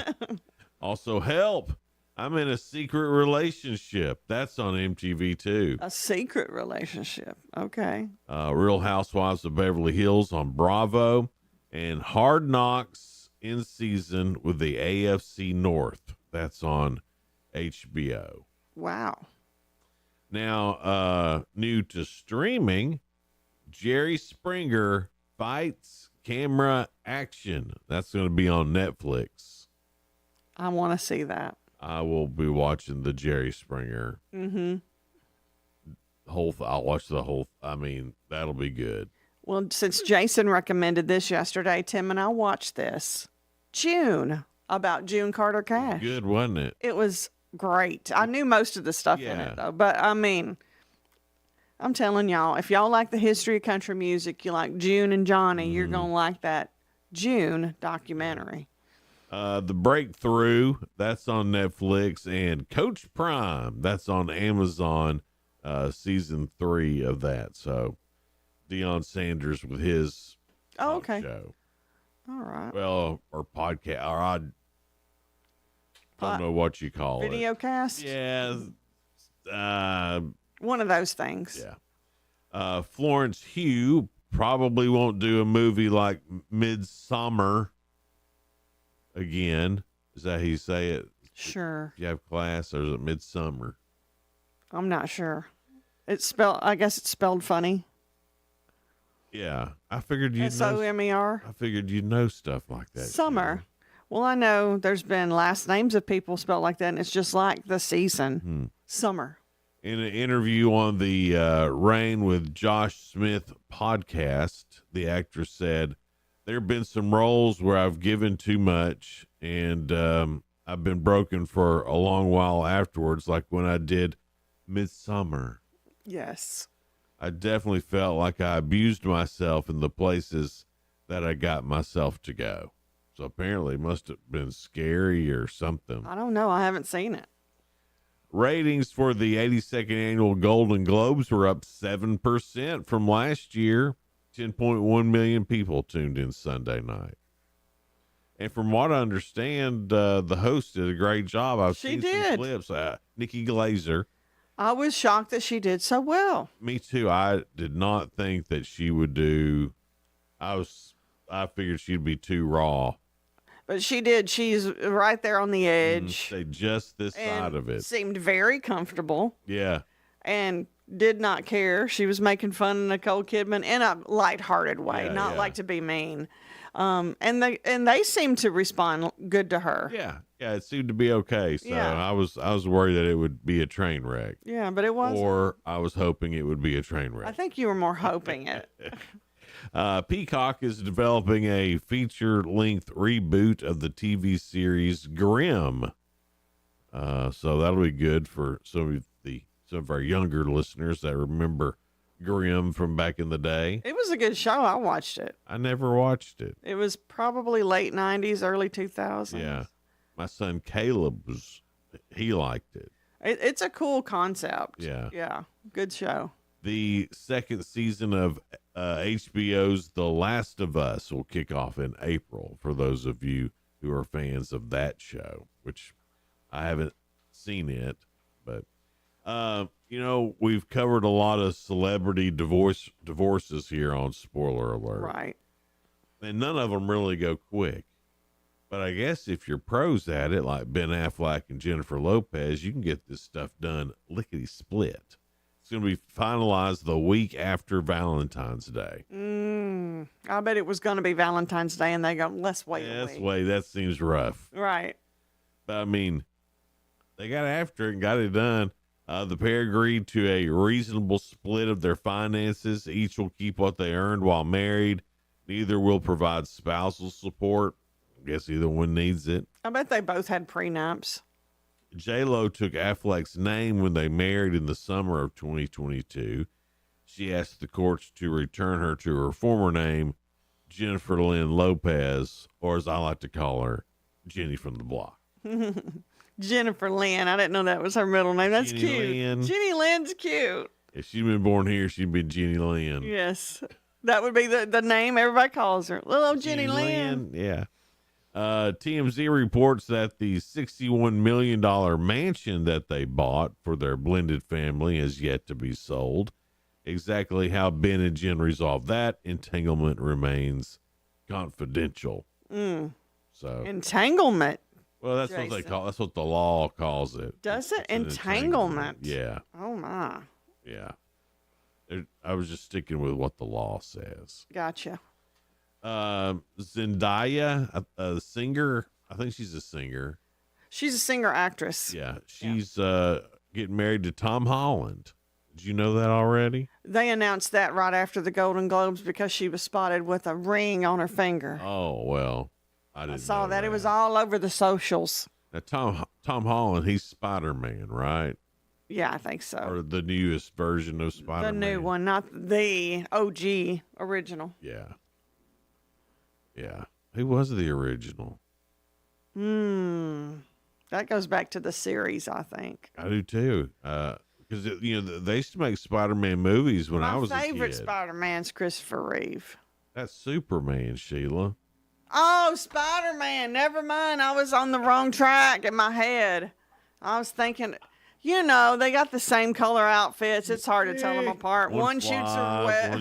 Also, Help. I'm in a secret relationship. That's on MTV too. A secret relationship. Okay. Real Housewives of Beverly Hills on Bravo, and Hard Knocks in season with the AFC North. That's on HBO. Wow. Now, new to streaming, Jerry Springer Fights Camera Action. That's going to be on Netflix. I want to see that. I will be watching the Jerry Springer Mm-hmm. I'll watch the whole. I mean, that'll be good. Well, since Jason recommended this yesterday, Tim and I watched this. June, about June Carter Cash. Good, wasn't it? It was great. I knew most of the stuff in it, though. But, I mean, I'm telling y'all, if y'all like the history of country music, you like June and Johnny, you're going to like that June documentary. The Breakthrough, that's on Netflix, and Coach Prime, that's on Amazon, season 3 of that. So Deion Sanders with his show. All right. Well, or podcast, or I don't know what you call it. Video cast? Yeah. One of those things. Yeah. Florence Hugh probably won't do a movie like Midsummer again. Is that how you say it? Sure. If you have class, or is it Midsummer? I'm not sure. I guess it's spelled funny. Yeah. I figured you'd S-O-M-E-R. I figured you'd know stuff like that. Summer. Well, I know there's been last names of people spelled like that, and it's just like the season. Summer. In an interview on the Rain with Josh Smith podcast, the actress said, there have been some roles where I've given too much, and I've been broken for a long while afterwards, like when I did Midsummer. Yes. I definitely felt like I abused myself in the places that I got myself to go. So apparently it must have been scary or something. I don't know. I haven't seen it. Ratings for the 82nd annual Golden Globes were up 7% from last year. 10.1 million people tuned in Sunday night. And from what I understand, the host did a great job. I've seen some clips. Nikki Glazer. I was shocked that she did so well. Me too. I did not think that she would do. I figured she'd be too raw. But she did. She's right there on the edge. Stay just this side of it. Seemed very comfortable. Yeah. And did not care. She was making fun of Nicole Kidman in a lighthearted way, not like to be mean. And they seemed to respond good to her. Yeah. Yeah, it seemed to be okay. So I was worried that it would be a train wreck. Yeah, but it wasn't. Or I was hoping it would be a train wreck. I think you were more hoping it. Peacock is developing a feature-length reboot of the TV series Grimm. So that'll be good for some of our younger listeners that remember Grimm from back in the day. It was a good show. I watched it. I never watched it. It was probably late 90s, early 2000s. Yeah. My son Caleb he liked it. It's a cool concept. Yeah. Yeah. Good show. The second season of HBO's The Last of Us will kick off in April for those of you who are fans of that show, which I haven't seen it, but You know, we've covered a lot of celebrity divorces here on Spoiler Alert. Right. And none of them really go quick. But I guess if you're pros at it, like Ben Affleck and Jennifer Lopez, you can get this stuff done lickety-split. It's going to be finalized the week after Valentine's Day. I bet it was going to be Valentine's Day, and they go, let's wait a week. That seems rough. Right. But, I mean, they got after it and got it done. The pair agreed to a reasonable split of their finances. Each will keep what they earned while married. Neither will provide spousal support. I guess either one needs it. I bet they both had prenups. J-Lo took Affleck's name when they married in the summer of 2022. She asked the courts to return her to her former name, Jennifer Lynn Lopez, or as I like to call her, Jenny from the block. Jennifer Lynn. I didn't know that was her middle name. That's Jenny cute. Lynn. Jenny Lynn's cute. If she'd been born here, she'd be Jenny Lynn. Yes. That would be the name everybody calls her. Little old Jenny Lynn. Yeah. TMZ reports that the $61 million mansion that they bought for their blended family is yet to be sold. Exactly how Ben and Jen resolve that entanglement remains confidential. So Entanglement. Well, that's what they call. That's what the law calls it. Does it? It's an Entanglement. Yeah. Oh my. Yeah. I was just sticking with what the law says. Gotcha. Zendaya, a singer. I think she's a singer. She's a singer actress. Yeah. She's getting married to Tom Holland. Did you know that already? They announced that right after the Golden Globes because she was spotted with a ring on her finger. Oh, well, I saw know that. It was all over the socials. Now, Tom Holland, he's Spider-Man, right? Yeah, I think so. Or the newest version of Spider-Man. The new one, not the OG original. Yeah. Yeah. Who was the original? That goes back to the series, I think. I do too. Because they used to make Spider-Man movies when I was a kid. My favorite Spider-Man's Christopher Reeve. That's Superman, Sheila. Oh, Spider-Man. Never mind. I was on the wrong track in my head. I was thinking, they got the same color outfits. It's hard to tell them apart. One shoots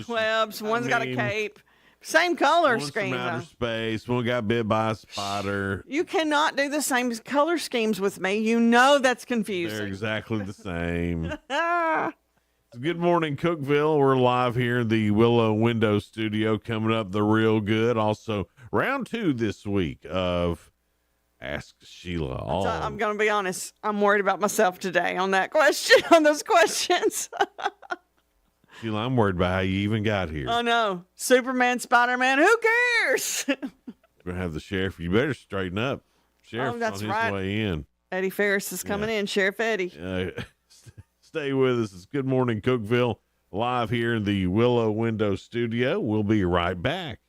webs. One's got a cape. Same color scheme. One's from outer space. One got bit by a spider. You cannot do the same color schemes with me. You know that's confusing. They're exactly the same. Good morning, Cookeville. We're live here in the Willow Window Studio. Coming up, the real good. Also, round 2 this week of Ask Sheila. I'm going to be honest. I'm worried about myself today on that question, on those questions. Sheila, I'm worried about how you even got here. I know. Superman, Spider-Man, who cares? We're going to have the sheriff. You better straighten up. Sheriff's that's on his right. way in. Eddie Ferris is coming in. Sheriff Eddie. Stay with us. It's Good Morning Cookeville, live here in the Willow Window Studio. We'll be right back.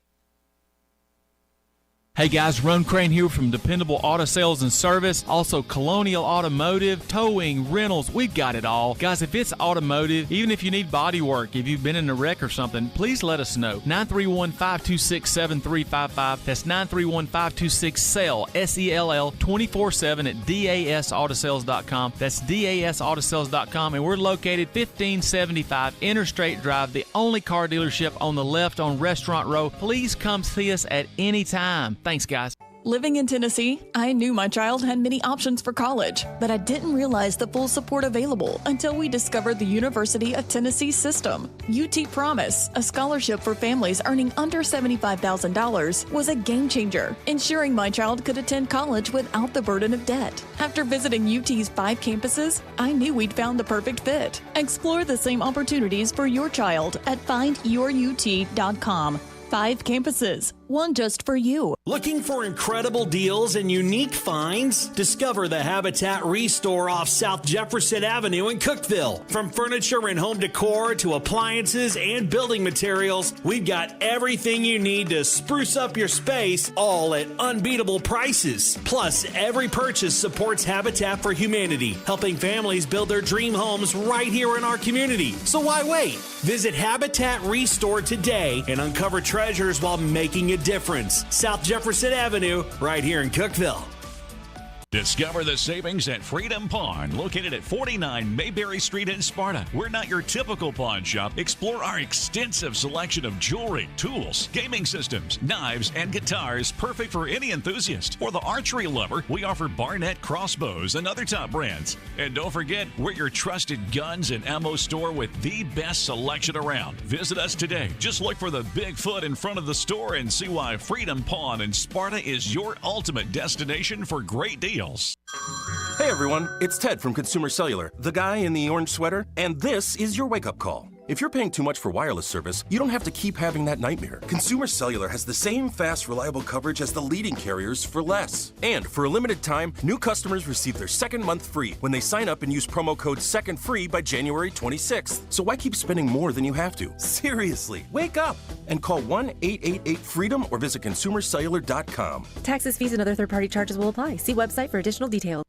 Hey guys, Ron Crane here from Dependable Auto Sales and Service, also Colonial Automotive, towing, rentals, we've got it all. Guys, if it's automotive, even if you need body work, if you've been in a wreck or something, please let us know. 931-526-7355. That's 931-526-SELL, S-E-L-L, 24/7 at dasautosales.com. That's dasautosales.com, and we're located 1575 Interstate Drive, the only car dealership on the left on Restaurant Row. Please come see us at any time. Thanks, guys. Living in Tennessee, I knew my child had many options for college, but I didn't realize the full support available until we discovered the University of Tennessee system. UT Promise, a scholarship for families earning under $75,000, was a game changer, ensuring my child could attend college without the burden of debt. After visiting UT's 5 campuses, I knew we'd found the perfect fit. Explore the same opportunities for your child at findyourut.com. 5 campuses, one just for you. Looking for incredible deals and unique finds? Discover the Habitat Restore off South Jefferson Avenue in Cookeville. From furniture and home decor to appliances and building materials, we've got everything you need to spruce up your space, all at unbeatable prices. Plus, every purchase supports Habitat for Humanity, helping families build their dream homes right here in our community. So why wait? Visit Habitat Restore today and uncover treasures while making a difference. South Jefferson Avenue, right here in Cookeville. Discover the savings at Freedom Pawn, located at 49 Mayberry Street in Sparta. We're not your typical pawn shop. Explore our extensive selection of jewelry, tools, gaming systems, knives, and guitars, perfect for any enthusiast. For the archery lover, we offer Barnett crossbows and other top brands. And don't forget, we're your trusted guns and ammo store with the best selection around. Visit us today. Just look for the Bigfoot in front of the store and see why Freedom Pawn in Sparta is your ultimate destination for great deals. Hey everyone, it's Ted from Consumer Cellular, the guy in the orange sweater, and this is your wake-up call. If you're paying too much for wireless service, you don't have to keep having that nightmare. Consumer Cellular has the same fast, reliable coverage as the leading carriers for less. And for a limited time, new customers receive their second month free when they sign up and use promo code SECONDFREE by January 26th. So why keep spending more than you have to? Seriously, wake up and call 1-888-FREEDOM or visit consumercellular.com. Taxes, fees, and other third-party charges will apply. See website for additional details.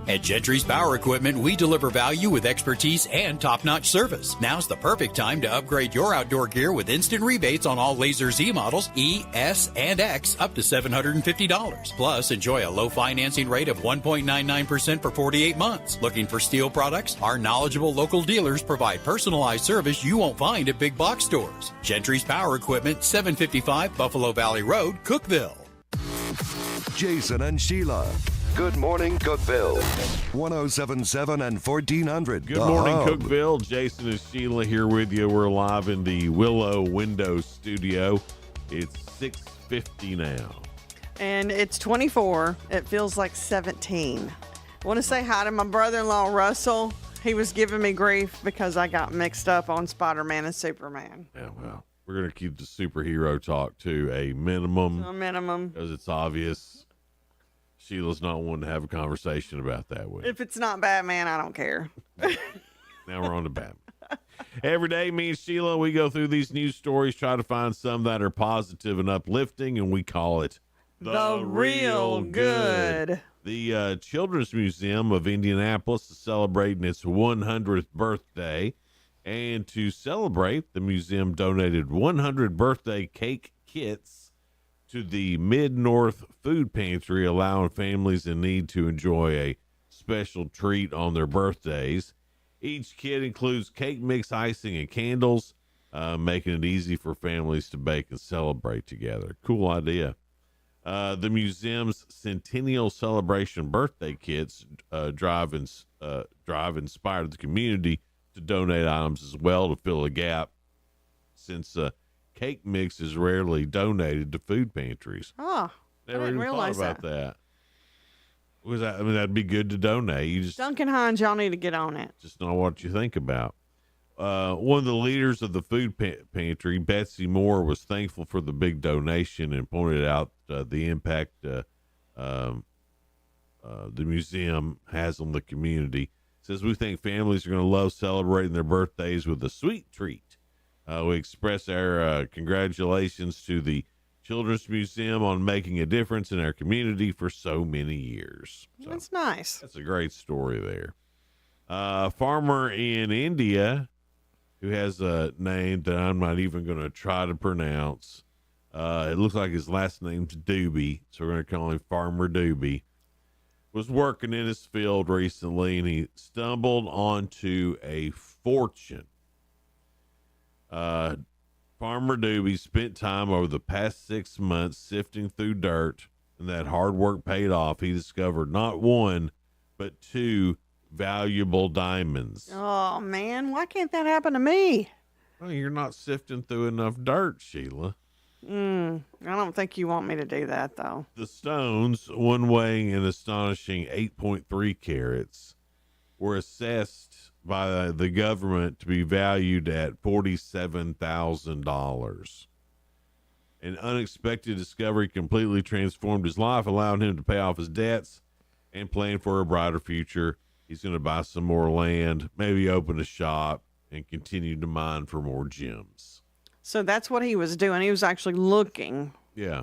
At Gentry's Power Equipment, we deliver value with expertise and top-notch service. Now's the perfect time to upgrade your outdoor gear with instant rebates on all Laser Z models, E, S, and X, up to $750. Plus, enjoy a low financing rate of 1.99% for 48 months. Looking for steel products? Our knowledgeable local dealers provide personalized service you won't find at big box stores. Gentry's Power Equipment, 755 Buffalo Valley Road, Cookeville. Jason and Sheila. Good morning, Cookeville. 1077 and 1400. Good morning, Cookeville. Jason and Sheila here with you. We're live in the Willow Window Studio. It's 6:50 now. And it's 24. It feels like 17. I want to say hi to my brother-in-law, Russell. He was giving me grief because I got mixed up on Spider-Man and Superman. Yeah, well, we're going to keep the superhero talk to a minimum. A minimum. Because it's obvious Sheila's not wanting to have a conversation about that with you. If it's not Batman, I don't care. Now we're on to Batman. Every day, me and Sheila, we go through these news stories, try to find some that are positive and uplifting, and we call it The Real Good. The Children's Museum of Indianapolis is celebrating its 100th birthday. And to celebrate, the museum donated 100 birthday cake kits to the Mid-North Food Pantry, allowing families in need to enjoy a special treat on their birthdays. Each kit includes cake mix, icing, and candles, making it easy for families to bake and celebrate together. Cool idea. The museum's Centennial Celebration birthday kits drive inspired the community to donate items as well to fill a gap, since cake mix is rarely donated to food pantries. Oh, Never I didn't even realize thought about that. Was that? I mean, that'd be good to donate. You just Duncan Hines, y'all need to get on it. just know what you think about. One of the leaders of the food pantry, Betsy Moore, was thankful for the big donation and pointed out the impact the museum has on the community. Says, we think families are going to love celebrating their birthdays with a sweet treat. We express our congratulations to the Children's Museum on making a difference in our community for so many years. So, that's nice. That's a great story there. Farmer in India who has a name that I'm not even going to try to pronounce. It looks like his last name's Doobie, so we're going to call him Farmer Doobie. Was working in his field recently, and he stumbled onto a fortune. Farmer Doobie spent time over the past 6 months sifting through dirt, and that hard work paid off. He discovered not one, but 2 valuable diamonds. Oh, man. Why can't that happen to me? Well, you're not sifting through enough dirt, Sheila. I don't think you want me to do that, though. The stones, one weighing an astonishing 8.3 carats, were assessed by the government to be valued at $47,000. An unexpected discovery completely transformed his life, allowing him to pay off his debts and plan for a brighter future. He's going to buy some more land, maybe open a shop, and continue to mine for more gems. So that's what he was doing. He was actually looking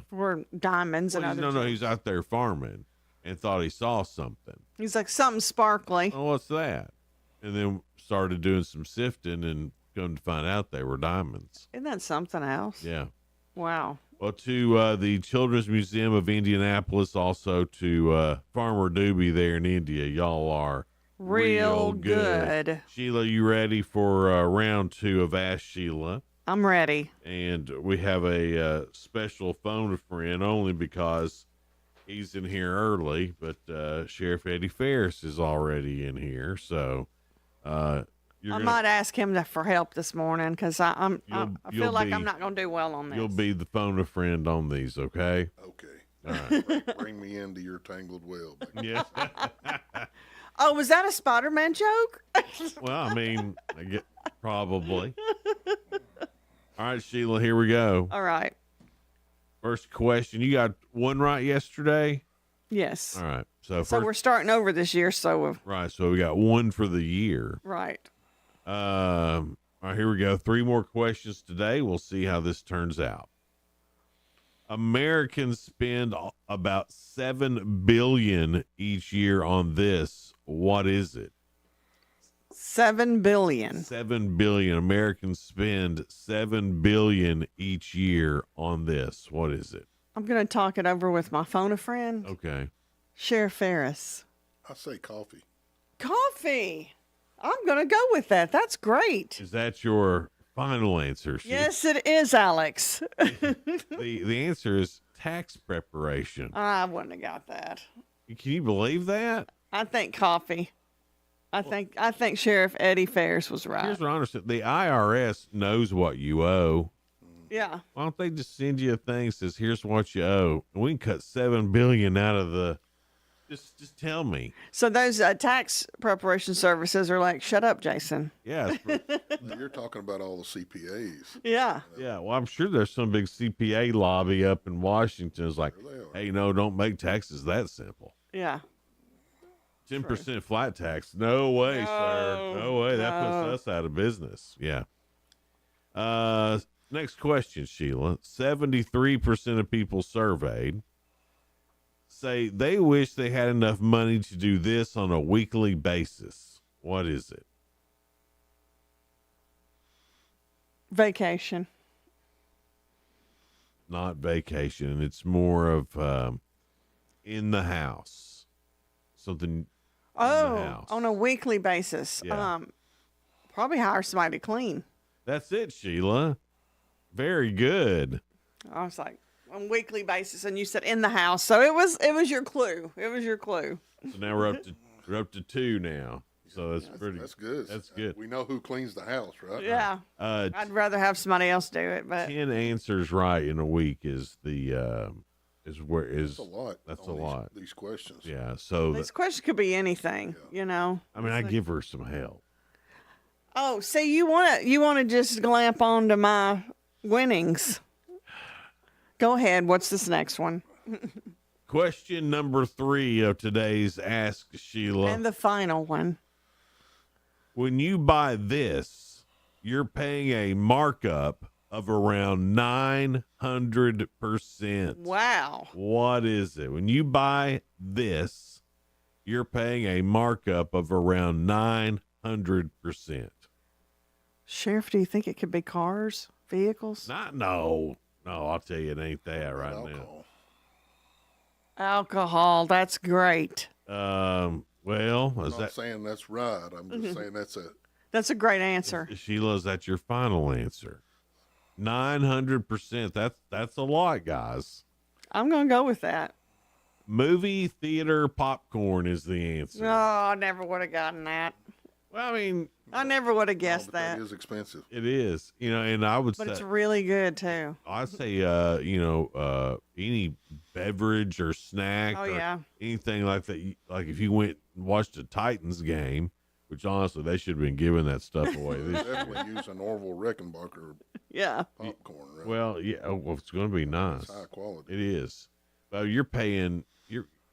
for diamonds and other No, he's out there farming and thought he saw something. He's like, something sparkly. Oh, what's that? And then started doing some sifting and come to find out they were diamonds. Isn't that something else? Yeah. Wow. Well, to the Children's Museum of Indianapolis, also to Farmer Doobie there in India. Y'all are Real good. Sheila, you ready for round 2 of Ask Sheila? I'm ready. And we have a special phone a friend only because he's in here early, but Sheriff Eddie Ferris is already in here. So I might ask him for help this morning because I feel like I'm not going to do well on this. You'll be the phone a friend on these, okay? Okay. All right. Bring me into your tangled web. Yes. Oh, was that a Spider-Man joke? Well, I mean, probably. All right, Sheila, here we go. All right. First question. You got one right yesterday? Yes. All right. So we're starting over this year. Right. So we got one for the year. Right. All right, here we go. 3 more questions today. We'll see how this turns out. Americans spend about $7 billion each year on this. What is it? $7 billion. $7 billion. Americans spend $7 billion each year on this. What is it? I'm going to talk it over with my phone a friend. Okay. Sheriff Ferris. I say coffee. Coffee. I'm going to go with that. That's great. Is that your final answer? Yes, it is, Alex. The answer is tax preparation. I wouldn't have got that. Can you believe that? I think coffee. I think Sheriff Eddie Ferris was right. Here's what I understand. The IRS knows what you owe. Yeah. Why don't they just send you a thing that says, here's what you owe? And we can cut $7 billion out of the, just tell me. So those tax preparation services are like, shut up, Jason. Yeah. You're talking about all the CPAs. Yeah. Yeah. Well, I'm sure there's some big CPA lobby up in Washington. It's like, hey, no, don't make taxes that simple. Yeah. 10% flat tax. No way, sir. No way. That puts us out of business. Yeah. Next question, Sheila. 73% of people surveyed say they wish they had enough money to do this on a weekly basis. What is it? Vacation. Not vacation. It's more of in the house. Something. Oh, on a weekly basis. Yeah. Probably hire somebody to clean. That's it, Sheila. Very good. I was like, on a weekly basis, and you said in the house. So it was your clue. It was your clue. So now we're up to 2 now. So that's good. That's good. We know who cleans the house, right? Yeah. I'd rather have somebody else do it, but 10 answers right in a week is that's a lot. That's a lot. These questions. Yeah. So this question could be anything, you know. I mean, I give her some help. Oh, see, you want to just glamp onto my winnings. Go ahead. What's this next one? Question number 3 of today's Ask Sheila. And the final one. When you buy this, you're paying a markup of around 900%. Wow. What is it? When you buy this, you're paying a markup of around 900%. Sheriff, do you think it could be cars, vehicles? No, I'll tell you, it ain't that right now. Alcohol. That's great. Well, I'm not saying that's right. I'm just saying that's a great answer. Sheila, is that your final answer? 900%. That's a lot, guys. I'm going to go with that. Movie theater popcorn is the answer. No, I never would have gotten that. Well, I mean, I never would have guessed that. It is expensive. It is, and I would say, but it's really good too. I'd say, any beverage or snack, anything like that. Like if you went and watched a Titans game, which honestly they should have been giving that stuff away. Definitely use an Orville Reichenbacher. Popcorn. Right? Well, yeah. Well, it's going to be nice. It's high quality. It is. Well, you're paying.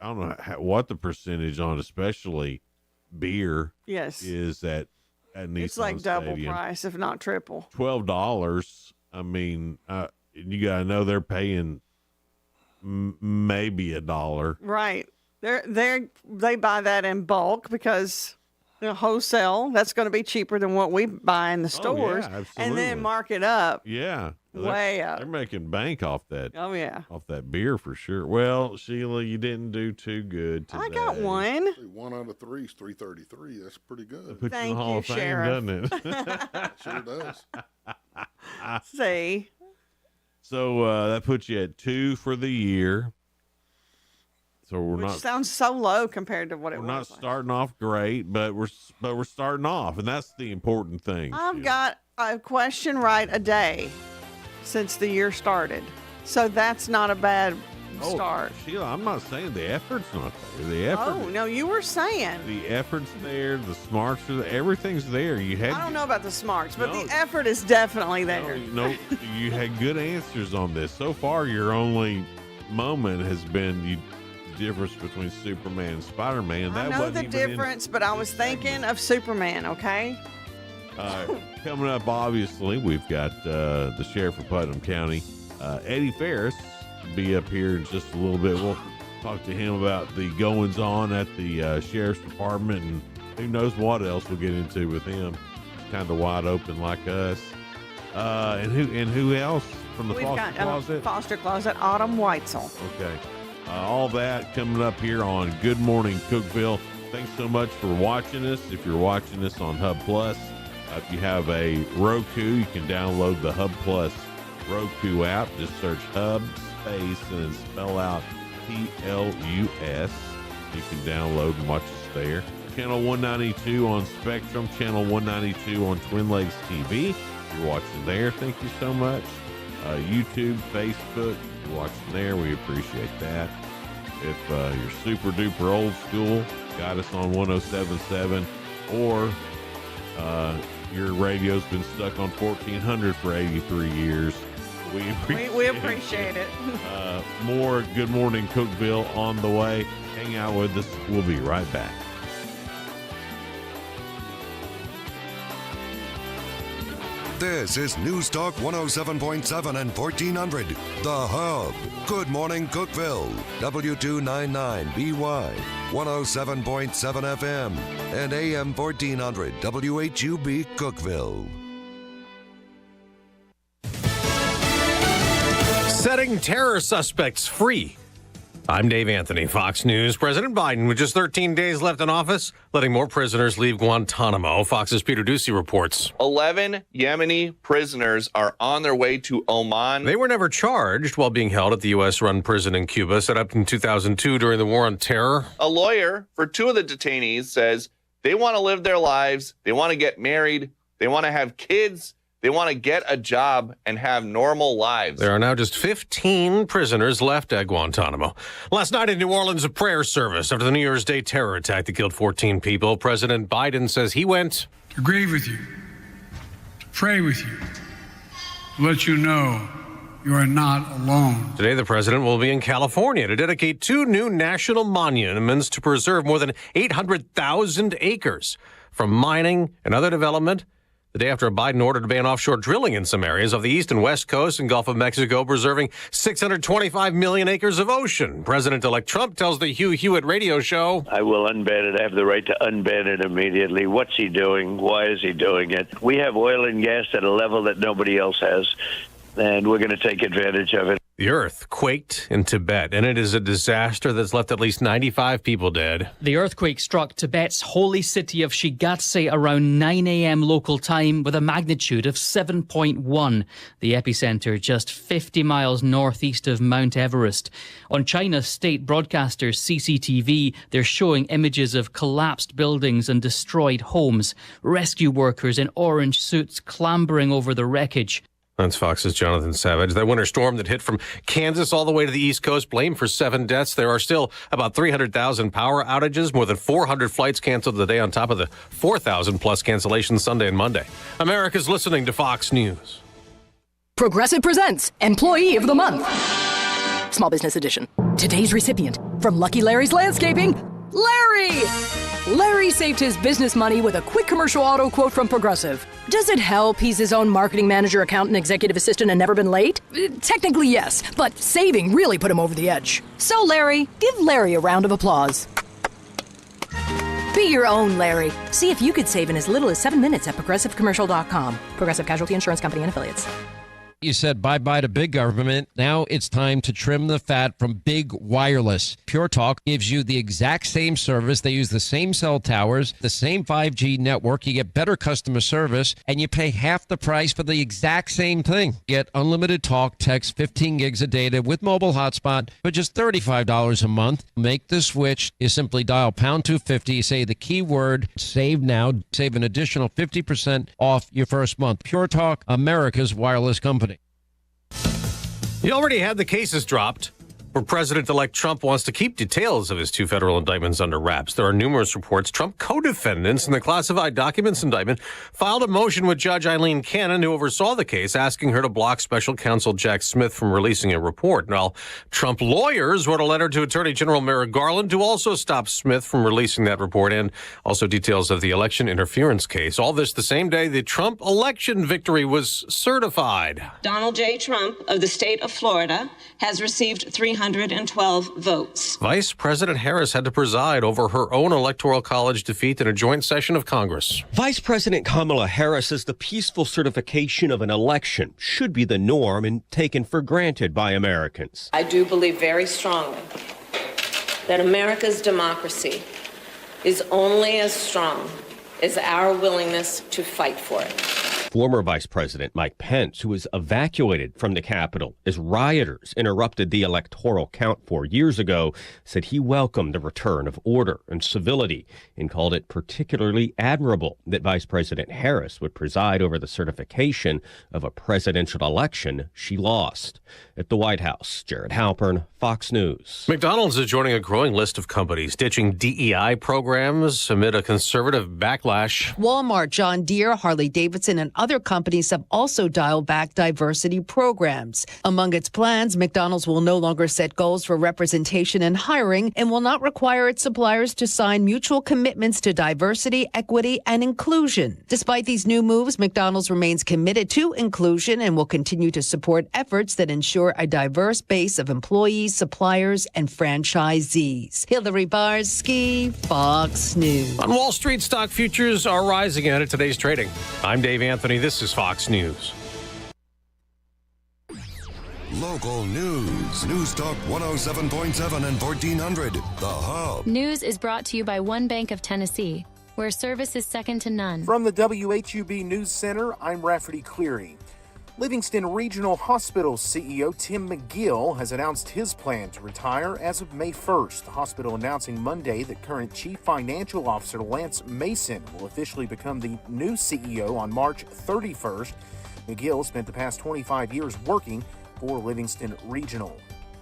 I don't know what the percentage on, especially beer. Yes. Is at Nissan it's like double Stadium. price, if not triple. $12. I mean, you gotta know they're paying maybe $1. Right. They buy that in bulk because wholesale. That's going to be cheaper than what we buy in the stores. Yeah, and then mark it up. Yeah. Way up. They're making bank off that. Oh, yeah. Off that beer for sure. Well, Sheila, you didn't do too good today. I got one. 1 out of 3 is 333. That's pretty good. Puts you in the Hall of Fame, Sheriff. doesn't it? Sure does. See. So that puts you at 2 for the year. So Which sounds so low compared to what it we're was. not starting off great, but we're starting off, and that's the important thing. I've got a question right a day since the year started. So that's not a bad start. Sheila, I'm not saying the effort's not there. The effort. Oh, no, you were saying. The effort's there. The smarts are there. Everything's there. I don't know about the smarts, but the effort is definitely there. No, you had good answers on this. So far, your only moment has been the difference between Superman and Spider-Man. I know the difference, but I was thinking of Superman, okay? Coming up, obviously, we've got the Sheriff of Putnam County, Eddie Ferris, will be up here in just a little bit. We'll talk to him about the goings-on at the Sheriff's Department, and who knows what else we'll get into with him. Kind of wide open like us. And who else from the Foster Closet? Foster Closet, Autumn Weitzel. Okay. All that coming up here on Good Morning Cookeville. Thanks so much for watching us. If you're watching us on Hub Plus, if you have a Roku, you can download the Hub Plus Roku app. Just search Hub space and then spell out PLUS. You can download and watch us there. Channel 192 on Spectrum, Channel 192 on Twin Lakes TV. If you're watching there, thank you so much. YouTube, Facebook, you're watching there. We appreciate that. If you're super duper old school, got us on 107.7, or your radio's been stuck on 1400 for 83 years. We appreciate it. More Good Morning Cookeville on the way. Hang out with us. We'll be right back. This is News Talk 107.7 and 1400. The Hub. Good Morning Cookeville. W299BY. 107.7 FM. And AM 1400 WHUB Cookeville. Setting terror suspects free. I'm Dave Anthony, Fox News. President Biden, with just 13 days left in office, letting more prisoners leave Guantanamo. Fox's Peter Ducey reports. 11 Yemeni prisoners are on their way to Oman. They were never charged while being held at the U.S.-run prison in Cuba, set up in 2002 during the War on Terror. A lawyer for 2 of the detainees says they want to live their lives, they want to get married, they want to have kids, they want to get a job and have normal lives. There are now just 15 prisoners left at Guantanamo. Last night in New Orleans, a prayer service after the New Year's Day terror attack that killed 14 people. President Biden says he went to grieve with you, to pray with you, to let you know you are not alone. Today, the president will be in California to dedicate 2 new national monuments to preserve more than 800,000 acres from mining and other development. The day after Biden ordered to ban offshore drilling in some areas of the east and west coast and Gulf of Mexico, preserving 625 million acres of ocean. President-elect Trump tells the Hugh Hewitt radio show, I will unban it. I have the right to unban it immediately. What's he doing? Why is he doing it? We have oil and gas at a level that nobody else has, and we're going to take advantage of it. The earth quaked in Tibet, and it is a disaster that's left at least 95 people dead. The earthquake struck Tibet's holy city of Shigatse around 9 a.m. local time with a magnitude of 7.1. The epicenter just 50 miles northeast of Mount Everest. On China's state broadcaster CCTV, they're showing images of collapsed buildings and destroyed homes. Rescue workers in orange suits clambering over the wreckage. That's Fox's Jonathan Savage. That winter storm that hit from Kansas all the way to the East Coast, blamed for 7 deaths. There are still about 300,000 power outages, more than 400 flights canceled today on top of the 4,000 plus cancellations Sunday and Monday. America's listening to Fox News. Progressive presents Employee of the Month. Small Business Edition. Today's recipient from Lucky Larry's Landscaping, Larry! Larry saved his business money with a quick commercial auto quote from Progressive. Does it help he's his own marketing manager, accountant, executive assistant, and never been late? Technically, yes, but saving really put him over the edge. So, Larry, give Larry a round of applause. Be your own Larry. See if you could save in as little as 7 minutes at ProgressiveCommercial.com. Progressive Casualty Insurance Company and Affiliates. You said bye-bye to big government. Now it's time to trim the fat from big wireless. Pure Talk gives you the exact same service. They use the same cell towers, the same 5G network. You get better customer service, and you pay half the price for the exact same thing. Get unlimited talk, text, 15 gigs of data with mobile hotspot for just $35 a month. Make the switch. You simply dial pound 250, say the keyword save now, save an additional 50% off your first month. Pure Talk, America's wireless company. He already had the cases dropped, where President-elect Trump wants to keep details of his 2 federal indictments under wraps. There are numerous reports Trump co-defendants in the classified documents indictment filed a motion with Judge Eileen Cannon, who oversaw the case, asking her to block special counsel Jack Smith from releasing a report. Now, Trump lawyers wrote a letter to Attorney General Merrick Garland to also stop Smith from releasing that report, and also details of the election interference case. All this the same day the Trump election victory was certified. Donald J. Trump of the state of Florida has received 312 votes. Vice President Harris had to preside over her own Electoral College defeat in a joint session of Congress. Vice President Kamala Harris says the peaceful certification of an election should be the norm and taken for granted by Americans. I do believe very strongly that America's democracy is only as strong as our willingness to fight for it. Former Vice President Mike Pence, who was evacuated from the Capitol as rioters interrupted the electoral count 4 years ago, said he welcomed the return of order and civility and called it particularly admirable that Vice President Harris would preside over the certification of a presidential election she lost. At the White House, Jared Halpern, Fox News. McDonald's is joining a growing list of companies ditching DEI programs amid a conservative backlash. Walmart, John Deere, Harley-Davidson, and other companies have also dialed back diversity programs. Among its plans, McDonald's will no longer set goals for representation in hiring and will not require its suppliers to sign mutual commitments to diversity, equity, and inclusion. Despite these new moves, McDonald's remains committed to inclusion and will continue to support efforts that ensure a diverse base of employees, suppliers, and franchisees. Hillary Barsky, Fox News. On Wall Street, stock futures are rising ahead of today's trading. I'm Dave Anthony. This is Fox News. Local news. News Talk 107.7 and 1400. The Hub. News is brought to you by One Bank of Tennessee, where service is second to none. From the WHUB News Center, I'm Rafferty Cleary. Livingston Regional Hospital CEO Tim McGill has announced his plan to retire as of May 1st. The hospital announcing Monday that current Chief Financial Officer Lance Mason will officially become the new CEO on March 31st. McGill spent the past 25 years working for Livingston Regional.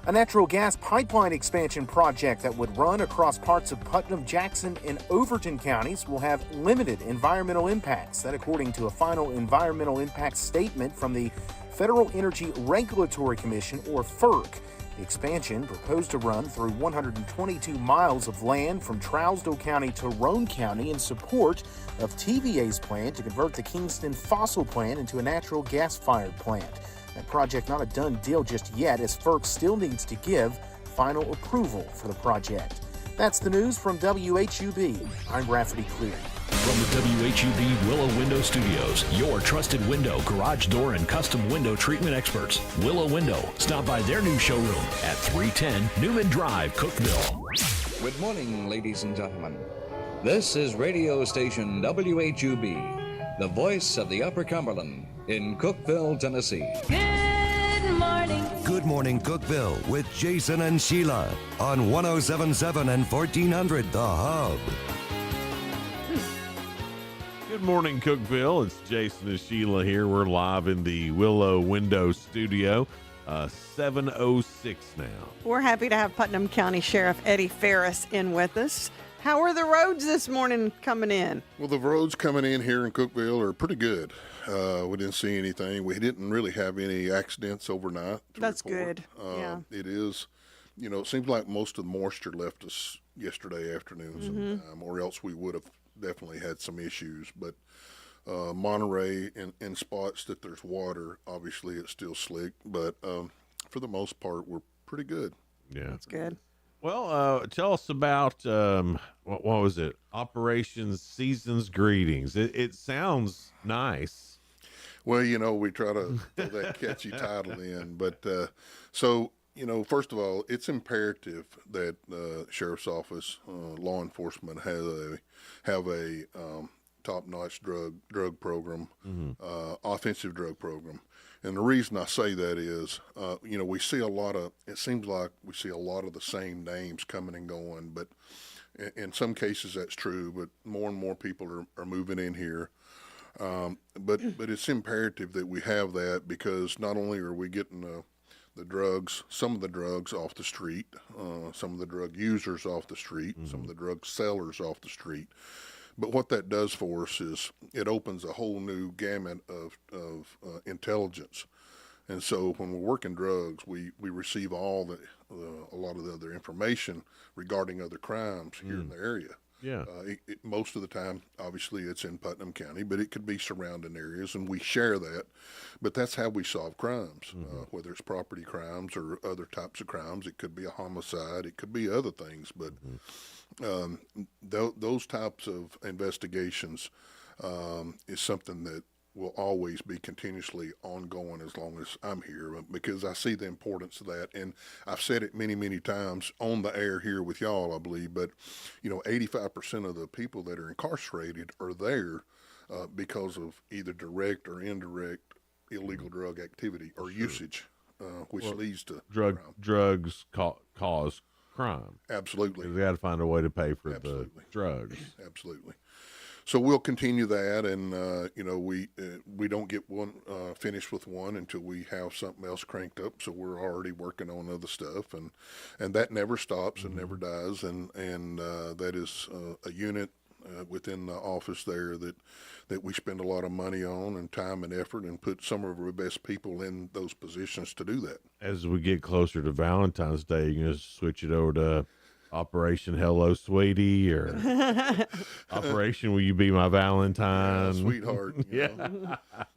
A natural gas pipeline expansion project that would run across parts of Putnam, Jackson, and Overton counties will have limited environmental impacts. That according to a final environmental impact statement from the Federal Energy Regulatory Commission, or FERC. The expansion, proposed to run through 122 miles of land from Trousdale County to Roane County in support of TVA's plan to convert the Kingston fossil plant into a natural gas-fired plant. That project not a done deal just yet, as FERC still needs to give final approval for the project. That's the news from WHUB. I'm Rafferty Cleary. From the WHUB Willow Window Studios, your trusted window, garage door, and custom window treatment experts. Willow Window. Stop by their new showroom at 310 Newman Drive, Cookeville. Good morning, ladies and gentlemen. This is radio station WHUB, the voice of the Upper Cumberland, in Cookeville, Tennessee. Good morning. Good morning, Cookeville, with Jason and Sheila on 107.7 and 1400 The Hub. Good morning, Cookeville. It's Jason and Sheila here. We're live in the Willow Window Studio. 7:06 now. We're happy to have Putnam County Sheriff Eddie Ferris in with us. How are the roads this morning coming in? Well, the roads coming in here in Cookeville are pretty good. We didn't see anything. We didn't really have any accidents overnight. That's good. Yeah. It is, it seems like most of the moisture left us yesterday afternoon, or else we would have definitely had some issues. But Monterey, in spots that there's water, obviously it's still slick. But for the most part, we're pretty good. Yeah. That's good. Well, tell us about what was it? Operation Season's Greetings. It sounds nice. Well, we try to throw that catchy title in, but so first of all, it's imperative that sheriff's office, law enforcement have a top-notch drug program, offensive drug program. And the reason I say that is, we see it seems like we see a lot of the same names coming and going, but in some cases that's true, but more and more people are moving in here. But it's imperative that we have that, because not only are we getting the drugs, some of the drugs off the street, some of the drug users off the street, some of the drug sellers off the street, but what that does for us is it opens a whole new gamut of intelligence. And so when we're working drugs, we receive a lot of the other information regarding other crimes here in the area. Yeah. Most of the time, obviously, it's in Putnam County, but it could be surrounding areas, and we share that. But that's how we solve crimes, whether it's property crimes or other types of crimes. It could be a homicide. It could be other things. But those types of investigations is something that will always be continuously ongoing as long as I'm here, because I see the importance of that. And I've said it many, many times on the air here with y'all, I believe, but 85% of the people that are incarcerated are there because of either direct or indirect illegal drug activity or usage, which leads to drugs cause crime. Absolutely. They got to find a way to pay for the drugs. Absolutely. So we'll continue that, and we don't get one finished with one until we have something else cranked up. So we're already working on other stuff, and that never stops and never dies. And that is a unit within the office there that we spend a lot of money on and time and effort, and put some of our best people in those positions to do that. As we get closer to Valentine's Day, you're going to switch it over to Operation Hello Sweetie, or Operation Will You Be My Valentine? Yeah, sweetheart.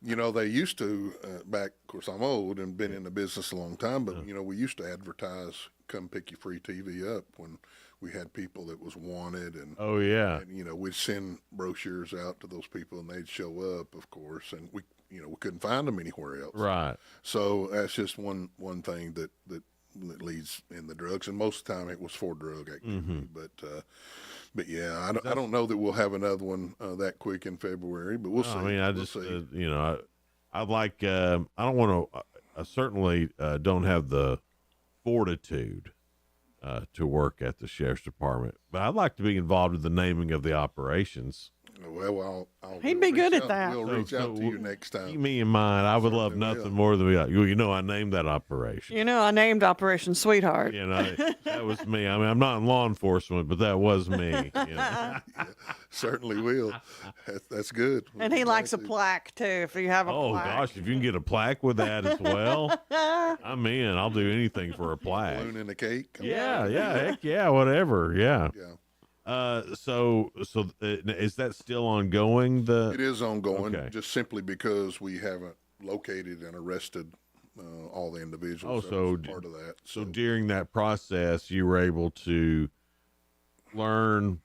You know, they used to, back, of course, I'm old and been in the business a long time, but, we used to advertise, come pick your free TV up, when we had people that was wanted. And oh, yeah. And, we'd send brochures out to those people, and they'd show up, of course, and we couldn't find them anywhere else. Right. So that's just one thing that leads in the drugs, and most of the time it was for drug activity. But yeah, I don't know that we'll have another one that quick in February, but we'll see. I mean, we'll see. I'd like, I don't want to, I certainly don't have the fortitude to work at the sheriff's department, but I'd like to be involved in the naming of the operations. Well, he'd be good at that. We'll reach out to you next time. Keep me in mind. I would love nothing more than I named that operation. I named Operation Sweetheart. That was me. I mean, I'm not in law enforcement, but that was me. Yeah, certainly will. That's good. And he likes a plaque too. If you have a plaque. Oh gosh, if you can get a plaque with that as well, I'm in. I'll do anything for a plaque. Balloon and a cake. Yeah, heck yeah, whatever. Yeah. So is that still ongoing? It is ongoing, okay. Just simply because we haven't located and arrested all the individuals. So part of that. So during that process, you were able to learn,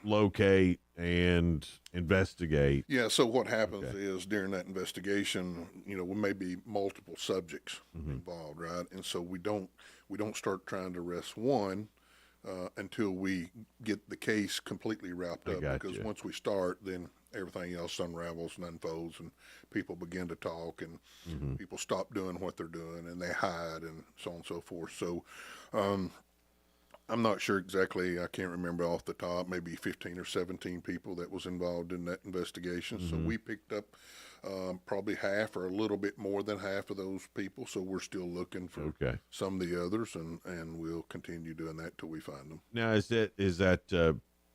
locate, and investigate. Yeah. So what happens is during that investigation, we may be multiple subjects involved, right? And so we don't start trying to arrest one until we get the case completely wrapped up. Because once we start, then everything else unravels and unfolds, and people begin to talk, and people stop doing what they're doing, and they hide, and so on and so forth. So I'm not sure exactly. I can't remember off the top, maybe 15 or 17 people that was involved in that investigation. So we picked up probably half or a little bit more than half of those people. So we're still looking for some of the others, and we'll continue doing that till we find them. Now, is that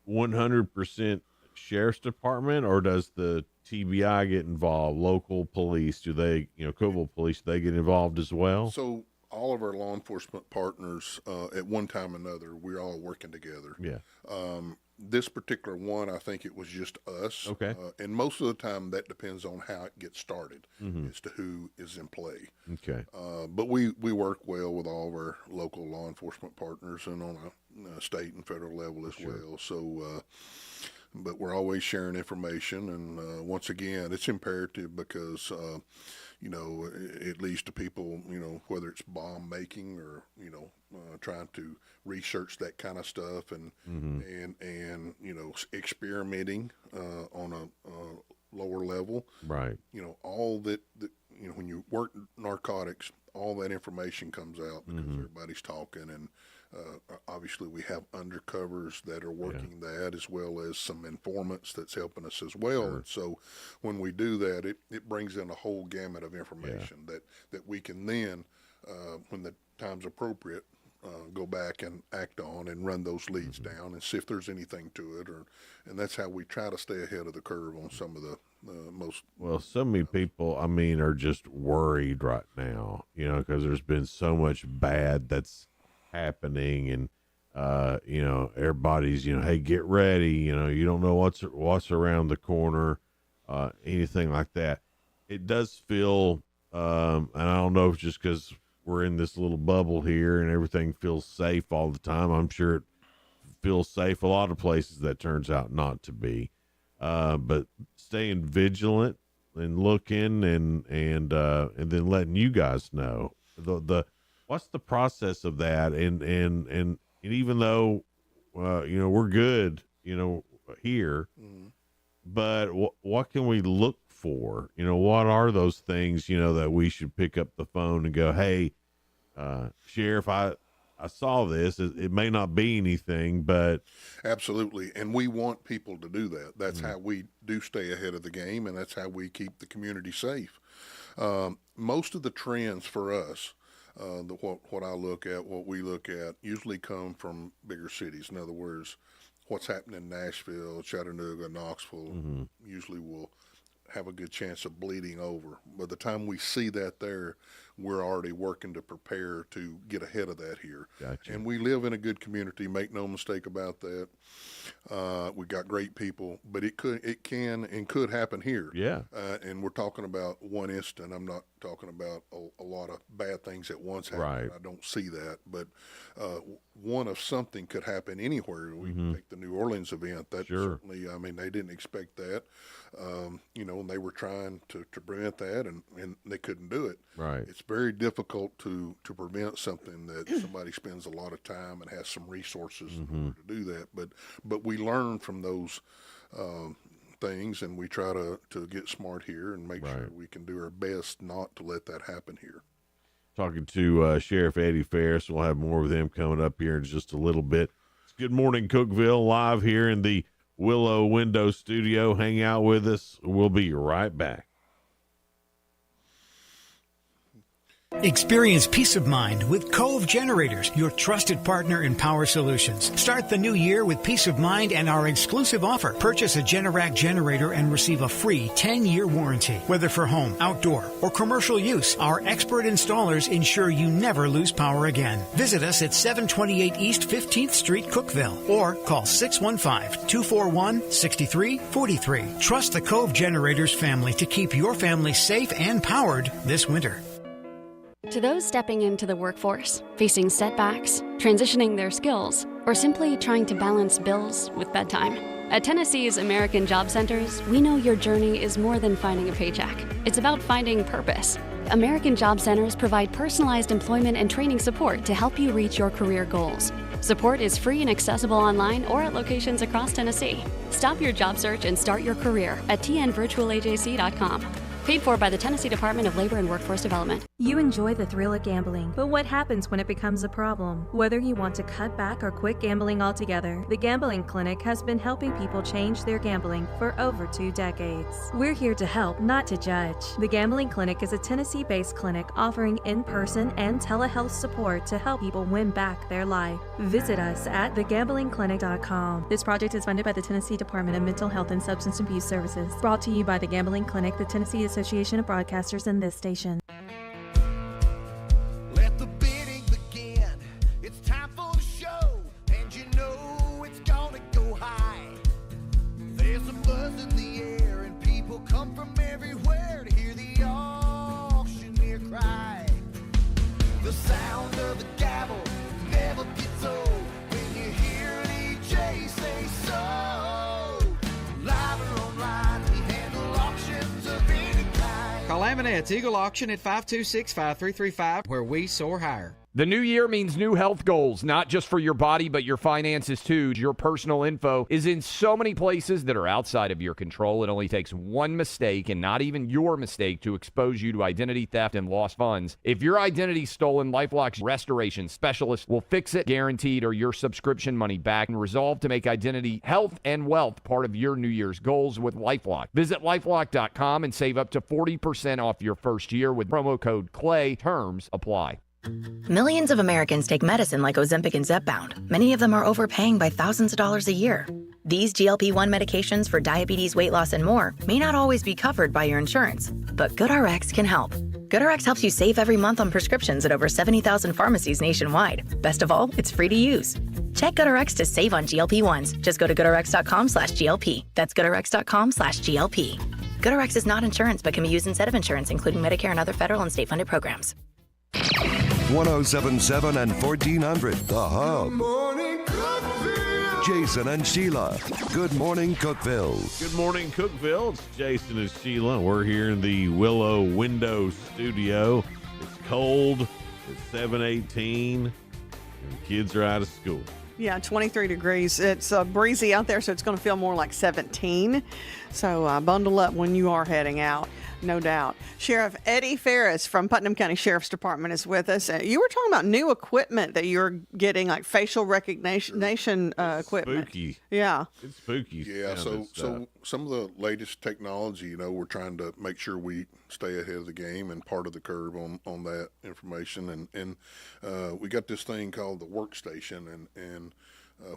100% sheriff's department, or does the TBI get involved? Local police, do they, Cookeville police, do they get involved as well? So all of our law enforcement partners, at one time or another, we're all working together. Yeah. This particular one, I think it was just us. Okay. And most of the time that depends on how it gets started as to who is in play. Okay. But we work well with all of our local law enforcement partners, and on a state and federal level as well. So, but we're always sharing information, and once again, it's imperative because it leads to people, whether it's bomb making or trying to research that kind of stuff, and experimenting on a lower level. Right. All that when you work narcotics, all that information comes out because everybody's talking, and obviously we have undercovers that are working that, as well as some informants that's helping us as well. Sure. And so when we do that, it brings in a whole gamut of information that we can then, when the time's appropriate, go back and act on and run those leads down and see if there's anything to it, and that's how we try to stay ahead of the curve on some of the most. Well, so many people, are just worried right now, because there's been so much bad that's happening, and everybody's, hey, get ready, you don't know what's around the corner, anything like that. It does feel, and I don't know if it's just because we're in this little bubble here and everything feels safe all the time. I'm sure it feels safe a lot of places that turns out not to be. But staying vigilant and looking and then letting you guys know what's the process of that. And even though, we're good, here, but what can we look for? What are those things, that we should pick up the phone and go, hey, Sheriff, I saw this. It may not be anything, but absolutely. And we want people to do that. That's how we do stay ahead of the game, and that's how we keep the community safe. Most of the trends for us, what I look at, what we look at, usually come from bigger cities. In other words, what's happening in Nashville, Chattanooga, Knoxville, usually will have a good chance of bleeding over. By the time we see that there, we're already working to prepare to get ahead of that here. Gotcha. And we live in a good community, make no mistake about that. We got great people, but it can and could happen here. Yeah. And we're talking about one instant. I'm not talking about a lot of bad things at once happen. Right. I don't see that, but one of something could happen anywhere. We take the New Orleans event. That certainly, they didn't expect that. And they were trying to prevent that, and they couldn't do it. Right. It's very difficult to prevent something that somebody spends a lot of time and has some resources in order to do that. But we learn from those things, and we try to get smart here and make sure we can do our best not to let that happen here. Talking to Sheriff Eddie Ferris. We'll have more with him coming up here in just a little bit. It's Good Morning Cookeville, live here in the Willow Window Studio. Hang out with us. We'll be right back. Experience peace of mind with Cove Generators, your trusted partner in power solutions. Start the new year with peace of mind and our exclusive offer. Purchase a Generac generator and receive a free 10-year warranty. Whether for home, outdoor, or commercial use, our expert installers ensure you never lose power again. Visit us at 728 East 15th Street, Cookeville, or call 615-241-6343. Trust the Cove Generators family to keep your family safe and powered this winter. To those stepping into the workforce, facing setbacks, transitioning their skills, or simply trying to balance bills with bedtime. At Tennessee's American Job Centers, we know your journey is more than finding a paycheck. It's about finding purpose. American Job Centers provide personalized employment and training support to help you reach your career goals. Support is free and accessible online or at locations across Tennessee. Stop your job search and start your career at tnvirtualajc.com. Paid for by the Tennessee Department of Labor and Workforce Development. You enjoy the thrill of gambling, but what happens when it becomes a problem? Whether you want to cut back or quit gambling altogether, the Gambling Clinic has been helping people change their gambling for over 2 decades. We're here to help, not to judge. The Gambling Clinic is a Tennessee-based clinic offering in-person and telehealth support to help people win back their life. Visit us at thegamblingclinic.com. This project is funded by the Tennessee Department of Mental Health and Substance Abuse Services. Brought to you by the Gambling Clinic, the Tennessee Association of Broadcasters, and this station. Let the bidding begin. It's time for the show, and you know it's gonna go high. There's a buzz in the air, and people come from everywhere to hear the auctioneer cry. The sound of the gavel never gets old when you Laminette's Eagle Auction at 526-5335, where we soar higher. The new year means new health goals, not just for your body, but your finances too. Your personal info is in so many places that are outside of your control. It only takes one mistake, and not even your mistake, to expose you to identity theft and lost funds. If your identity's stolen, LifeLock's restoration specialist will fix it, guaranteed, or your subscription money back, and resolve to make identity, health, and wealth part of your New Year's goals with LifeLock. Visit LifeLock.com and save up to 40% off your first year with promo code CLAY. Terms apply. Millions of Americans take medicine like Ozempic and Zepbound. Many of them are overpaying by thousands of dollars a year. These GLP-1 medications for diabetes, weight loss, and more may not always be covered by your insurance, but GoodRx can help. GoodRx helps you save every month on prescriptions at over 70,000 pharmacies nationwide. Best of all, it's free to use. Check GoodRx to save on GLP-1s. Just go to GoodRx.com/GLP. That's GoodRx.com/GLP. GoodRx is not insurance, but can be used instead of insurance, including Medicare and other federal and state-funded programs. 1077 and 1400, The Hub. Jason and Sheila. Good morning, Cookeville. Good morning, Cookeville. It's Jason and Sheila. We're here in the Willow Window Studio. It's cold. It's 7:18, and kids are out of school. Yeah, 23 degrees. It's breezy out there, so it's going to feel more like 17. So bundle up when you are heading out, no doubt. Sheriff Eddie Ferris from Putnam County Sheriff's Department is with us. You were talking about new equipment that you're getting, like facial recognition equipment. Spooky. Yeah. It's spooky. Yeah, so some of the latest technology, we're trying to make sure we stay ahead of the game and part of the curve on that information. And we got this thing called the workstation, and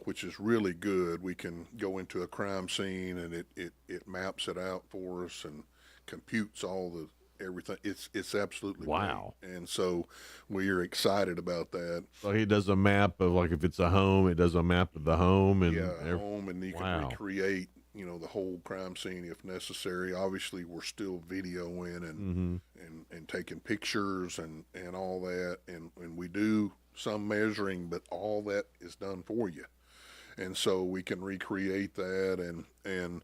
which is really good. We can go into a crime scene, and it maps it out for us and computes all the everything. It's absolutely wow. Great. And so we are excited about that. So he does a map of, like, if it's a home, it does a map of the home, and home, and you can recreate the whole crime scene if necessary. Obviously, we're still videoing and taking pictures and all that, and we do some measuring, but all that is done for you. And so we can recreate that, and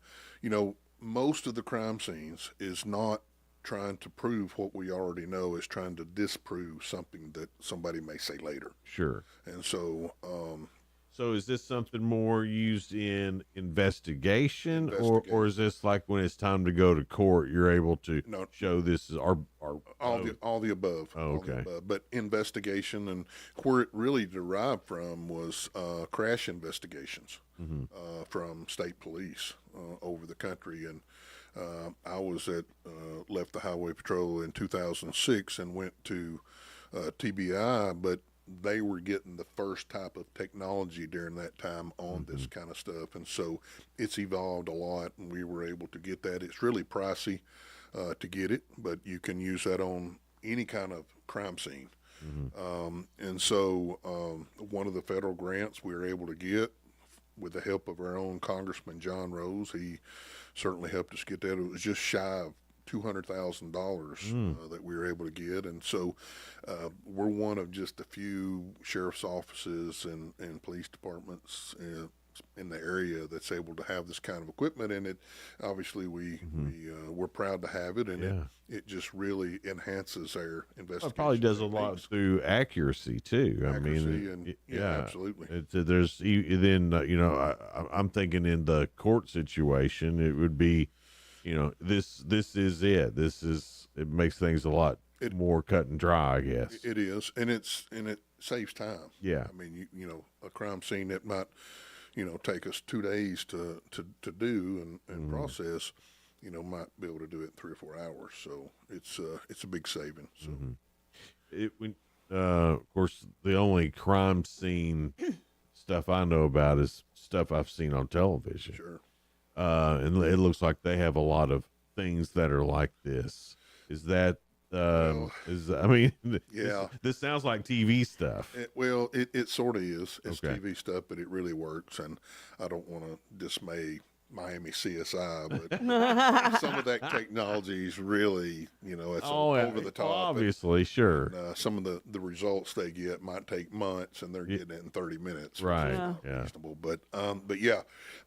most of the crime scenes is not trying to prove what we already know, is trying to disprove something that somebody may say later. Sure. And so so is this something more used in investigation. Or is this like when it's time to go to court, you're able to show this is our all the above. Oh, okay. But investigation, and where it really derived from was crash investigations from state police over the country. And I was left the Highway Patrol in 2006 and went to TBI, but they were getting the first type of technology during that time on this kind of stuff. And so it's evolved a lot, and we were able to get that. It's really pricey to get it, but you can use that on any kind of crime scene. And so one of the federal grants we were able to get, with the help of our own Congressman John Rose, he certainly helped us get that. It was just shy of $200,000 that we were able to get. And so we're one of just a few sheriff's offices and police departments in the area that's able to have this kind of equipment. And it obviously we're proud to have it, and it just really enhances our investigation. It probably does a lot through accuracy too. Absolutely. There's then I'm thinking in the court situation, it would be, this is it. It makes things a lot more cut and dry, I guess. It is, and it saves time. Yeah. I mean, a crime scene that might, take us 2 days to do and process, might be able to do it in 3 or 4 hours. So it's a big saving. So, of course, the only crime scene stuff I know about is stuff I've seen on television. Sure. And it looks like they have a lot of things that are like this. Is that this sounds like TV stuff. It sort of is. It's TV stuff, but it really works, and I don't want to dismay Miami CSI, but some of that technology is really, it's over the top. Obviously, sure. And, some of the results they get might take months, and they're getting it in 30 minutes. Right. Which is not reasonable.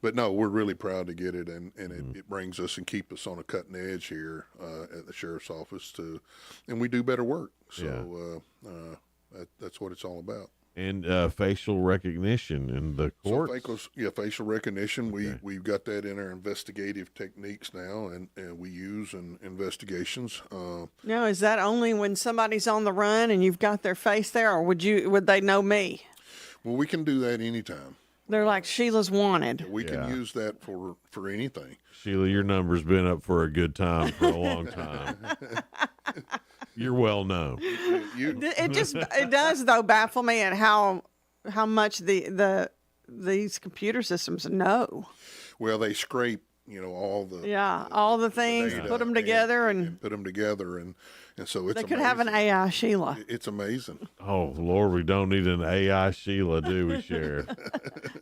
But no, we're really proud to get it, and it brings us and keep us on a cutting edge here at the sheriff's office and we do better work. So that's what it's all about. And facial recognition in the courts. So facial recognition. We've got that in our investigative techniques now, and we use in investigations. Now, is that only when somebody's on the run and you've got their face there, or would they know me? Well, we can do that anytime. They're like, Sheila's wanted. We can use that for anything. Sheila, your number's been up for a good time for a long time. You're well known. It does though baffle me at how much these computer systems know. Well, they scrape all the things, put them together and put them together, and so it's they could have an AI Sheila. It's amazing. Oh Lord, we don't need an AI Sheila, do we, Sheriff?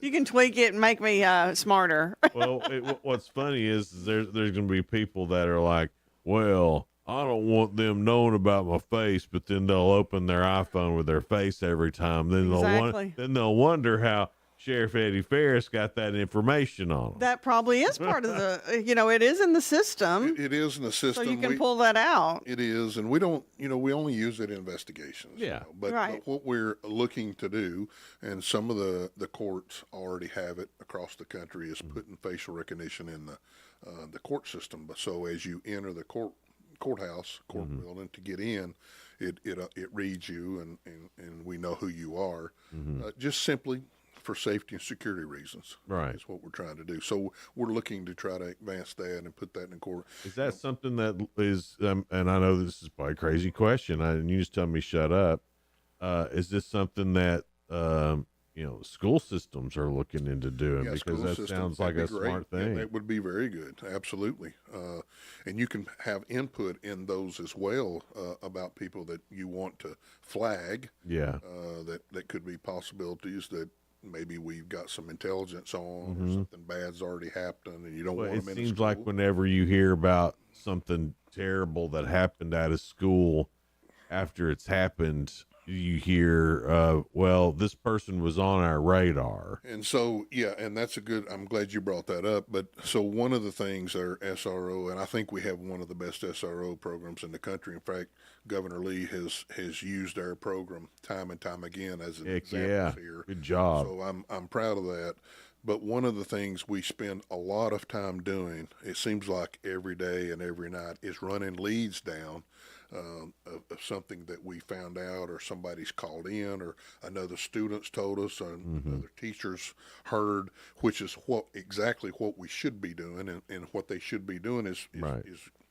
You can tweak it and make me smarter. Well, what's funny is there's going to be people that are like, well, I don't want them knowing about my face, but then they'll open their iPhone with their face every time. Then they'll wonder how Sheriff Eddie Ferris got that information on them. That probably is part of the, it is in the system. It is in the system. So you can pull that out. It is, and we don't, we only use it in investigations. Yeah. But what we're looking to do, and some of the courts already have it across the country, is putting facial recognition in the court system. But so as you enter the courthouse, building to get in, it reads you, and we know who you are, just simply for safety and security reasons. Right. Is what we're trying to do. So we're looking to try to advance that and put that in court. Is that something that is, and I know this is probably a crazy question, and you just tell me shut up, is this something that, school systems are looking into doing? Because that sounds like a smart thing. That would be very good. Absolutely. And you can have input in those as well about people that you want to flag. Yeah. That could be possibilities that maybe we've got some intelligence on, or something bad's already happened, and you don't want them in It seems school. like whenever you hear about something terrible that happened at a school, after it's happened, you hear, well, this person was on our radar. And so, and that's I'm glad you brought that up. But so one of the things our SRO, and I think we have one of the best SRO programs in the country. In fact, Governor Lee has used our program time and time again as an example here. Good job. So I'm proud of that. But one of the things we spend a lot of time doing, it seems like every day and every night, is running leads down of something that we found out, or somebody's called in, or another student's told us, or another teacher's heard, which is exactly what we should be doing, and what they should be doing is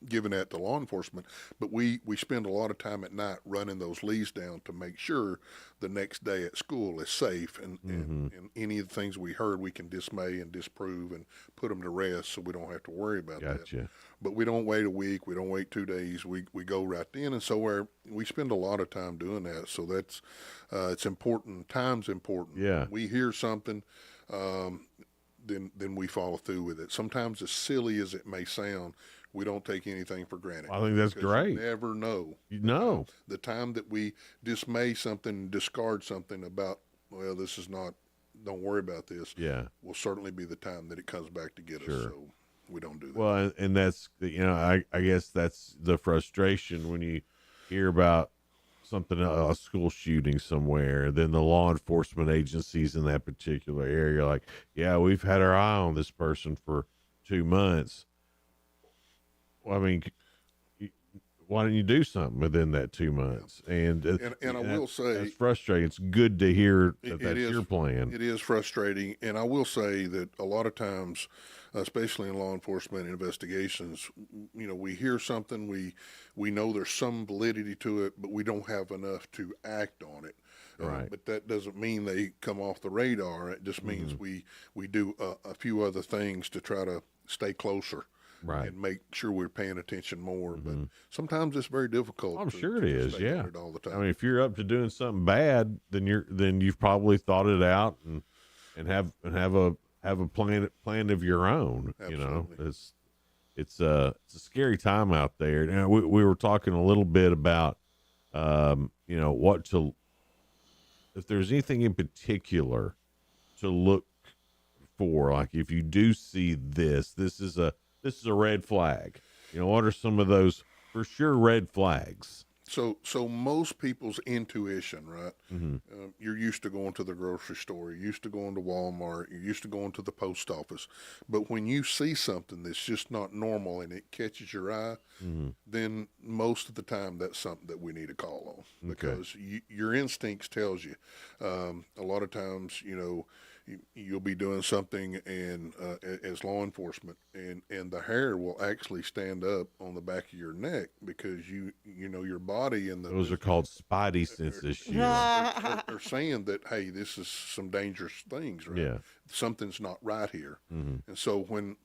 giving that to law enforcement. But we spend a lot of time at night running those leads down to make sure the next day at school is safe, and any of the things we heard we can dismay and disprove and put them to rest, so we don't have to worry about that. But we don't wait a week, we don't wait 2 days, we go right in. And so we spend a lot of time doing that. So that's it's important. Time's important. Yeah. We hear something, then we follow through with it. Sometimes, as silly as it may sound, we don't take anything for granted. I think that's great. You never know. You know. The time that we dismay something, discard something about, well, this is not, don't worry about this. Yeah. Will certainly be the time that it comes back to get us. So we don't do that. Well, and that's, I guess that's the frustration when you hear about something, a school shooting somewhere, then the law enforcement agencies in that particular area are like, yeah, we've had our eye on this person for 2 months. Well, I mean, why don't you do something within that 2 months? And I will say, it's frustrating. It's good to hear that that's your plan. It is frustrating. And I will say that a lot of times, especially in law enforcement investigations, we hear something, we know there's some validity to it, but we don't have enough to act on it. Right. But that doesn't mean they come off the radar. It just means we do a few other things to try to stay closer. Right. And make sure we're paying attention more. But sometimes it's very difficult. I'm sure it is. Stay on it all the time. I mean, if you're up to doing something bad, then you've probably thought it out and have have a plan of your own. Absolutely. You know, it's a scary time out there. Now we were talking a little bit about you know, if there's anything in particular to look for, like if you do see this is a red flag. You know, what are some of those for sure red flags? So most people's intuition, right? Mm-hmm. You're used to going to the grocery store. You're used to going to Walmart. You're used to going to the post office. But when you see something that's just not normal and it catches your eye, Mm-hmm. then most of the time that's something that we need to call on, because your instincts tells you. A lot of times, you know, you'll be doing something and as law enforcement, and the hair will actually stand up on the back of your neck because you know your body and those are called spidey senses. They're saying that, hey, this is some dangerous things, right? Yeah. Something's not right here. Mm-hmm. And so when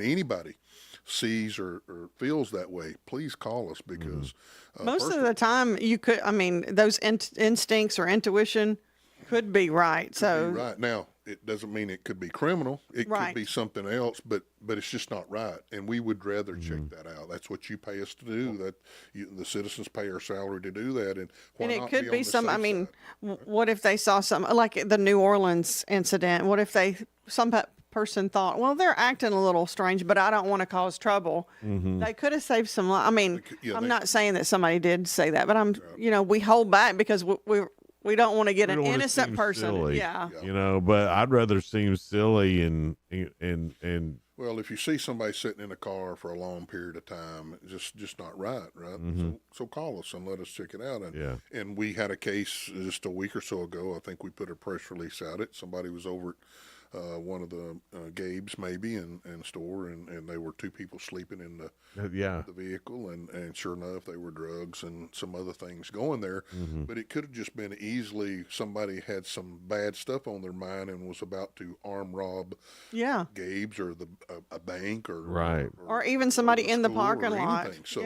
anybody sees or feels that way, please call us, because most of the time those instincts or intuition could be right. So right now, it doesn't mean it could be criminal. It Right. could be something else, but it's just not right. And we would rather check that out. That's what you pay us to do. That the citizens pay our salary to do that. And why and it not could be be on the some. safe I mean, side? what if they saw some like the New Orleans incident? What if some person thought, well, they're acting a little strange, but I don't want to cause trouble. Mm-hmm. They could have saved some lives. I mean, yeah, I'm not saying that somebody did say that, but we hold back because we don't want to get We an don't wanna innocent seem person. silly, Yeah. you know, but I'd rather seem silly and Well, if you see somebody sitting in a car for a long period of time, it's just not right? Mm-hmm. So call us and let us check it out. And Yeah. we had a case just a week or so ago. I think we put a press release out. Somebody was over at one of the Gabe's maybe in store, and they were two people sleeping in the vehicle, and sure enough, they were drugs and some other things going there. Mm-hmm. But it could have just been easily somebody had some bad stuff on their mind and was about to arm rob Gabe's or a bank or even somebody in the school or parking lot. anything. So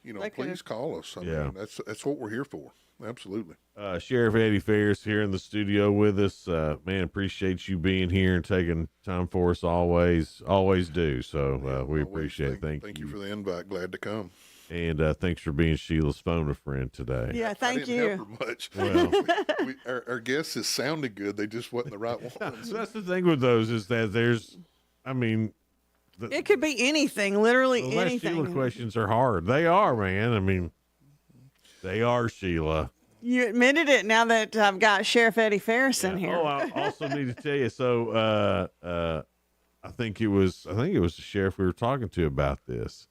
they please could've- call us. I Yeah. mean, that's what we're here for. Absolutely. Sheriff Eddie Ferris here in the studio with us. Man, appreciate you being here and taking time for us. Always do. So we appreciate it. Thank you for the invite. Glad to come. And thanks for being Sheila's phone a friend today. Yeah, I thank didn't you. help her much. Well, our guesses sounded good. They just wasn't the right ones. That's the thing with those is that It could be anything, literally the last anything. Sheila questions are hard. They are, man. I mean, they are, Sheila. You admitted it now that I've got Sheriff Eddie Ferris in here. Oh, I also need to tell you. So, I think it was the sheriff we were talking to about this.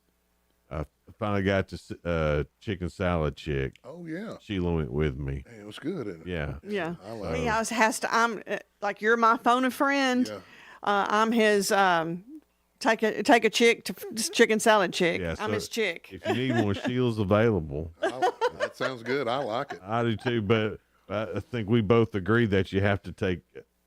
I finally got to chicken salad chick. Oh yeah, Sheila went with me. Hey, it was good. Isn't it? Yeah. Yeah. I like He it. has to. I'm like you're my phone a friend. Yeah. I'm his. Take a chick to chicken salad chick. Yeah, I'm so his chick. If you need one, Sheila's available. That sounds good. I like it. I do too, but I think we both agree that you have to take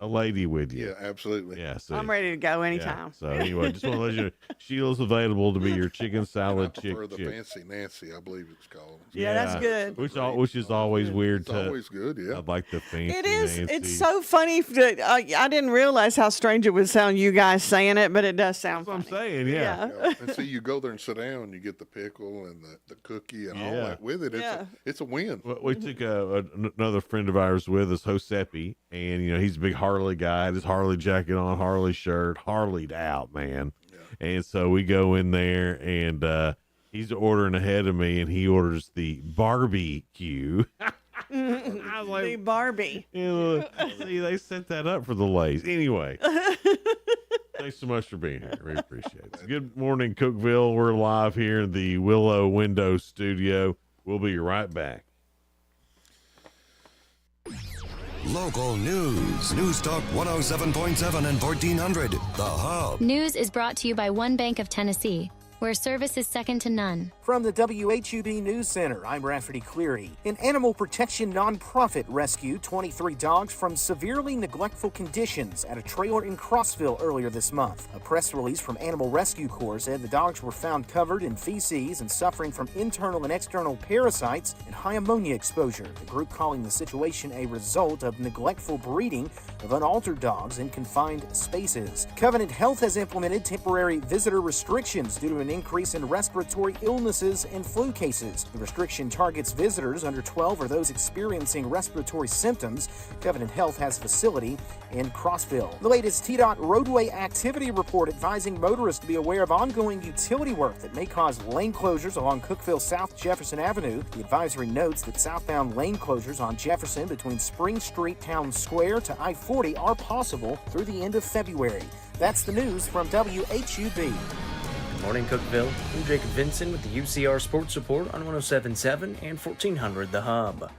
a lady with you. Yeah, absolutely. Yeah, so I'm ready to go anytime. So anyway, just want to let you know, Sheila's available to be your chicken salad I chick. prefer the Fancy Nancy, I believe it's called. Yeah, that's good. Which is always weird. It's always good. Yeah, I like the Fancy It is. Nancy. It's so funny. I didn't realize how strange it would sound. You guys saying it, but it does sound. That's what I'm saying. Yeah. Yeah. And see, you go there and sit down, and you get the pickle and the cookie and all that with it. It's a win. Well, we took another friend of ours with us, Josepi, and he's a big Harley guy. His Harley jacket on, Harley shirt, Harley'd out, man. Yeah. And so we go in there, and he's ordering ahead of me, and he orders the barbecue. I was like, The Barbie. See, they set that up for the Lays. Anyway, thanks so much for being here. We appreciate it. Good morning, Cookeville. We're live here in the Willow Window Studio. We'll be right back. Local news. News Talk 107.7 and 1400. The Hub. News is brought to you by One Bank of Tennessee, where service is second to none. From the WHUB News Center, I'm Rafferty Cleary. An animal protection nonprofit rescued 23 dogs from severely neglectful conditions at a trailer in Cookeville earlier this month. A press release from Animal Rescue Corps said the dogs were found covered in feces and suffering from internal and external parasites and high ammonia exposure. The group calling the situation a result of neglectful breeding of unaltered dogs in confined spaces. Covenant Health has implemented temporary visitor restrictions due to an increase in respiratory illnesses and flu cases. The restriction targets visitors under 12 or those experiencing respiratory symptoms. Covenant Health has a facility in Cookeville. The latest TDOT roadway activity report advising motorists to be aware of ongoing utility work that may cause lane closures along Cookeville South Jefferson Avenue. The advisory notes that southbound lane closures on Jefferson between Spring Street Town Square to I-40 are possible through the end of February. That's the news from WHUB. Good morning, Cookeville. I'm Jacob Vinson with the UCR Sports Report on 107.7 and 1400 The Hub.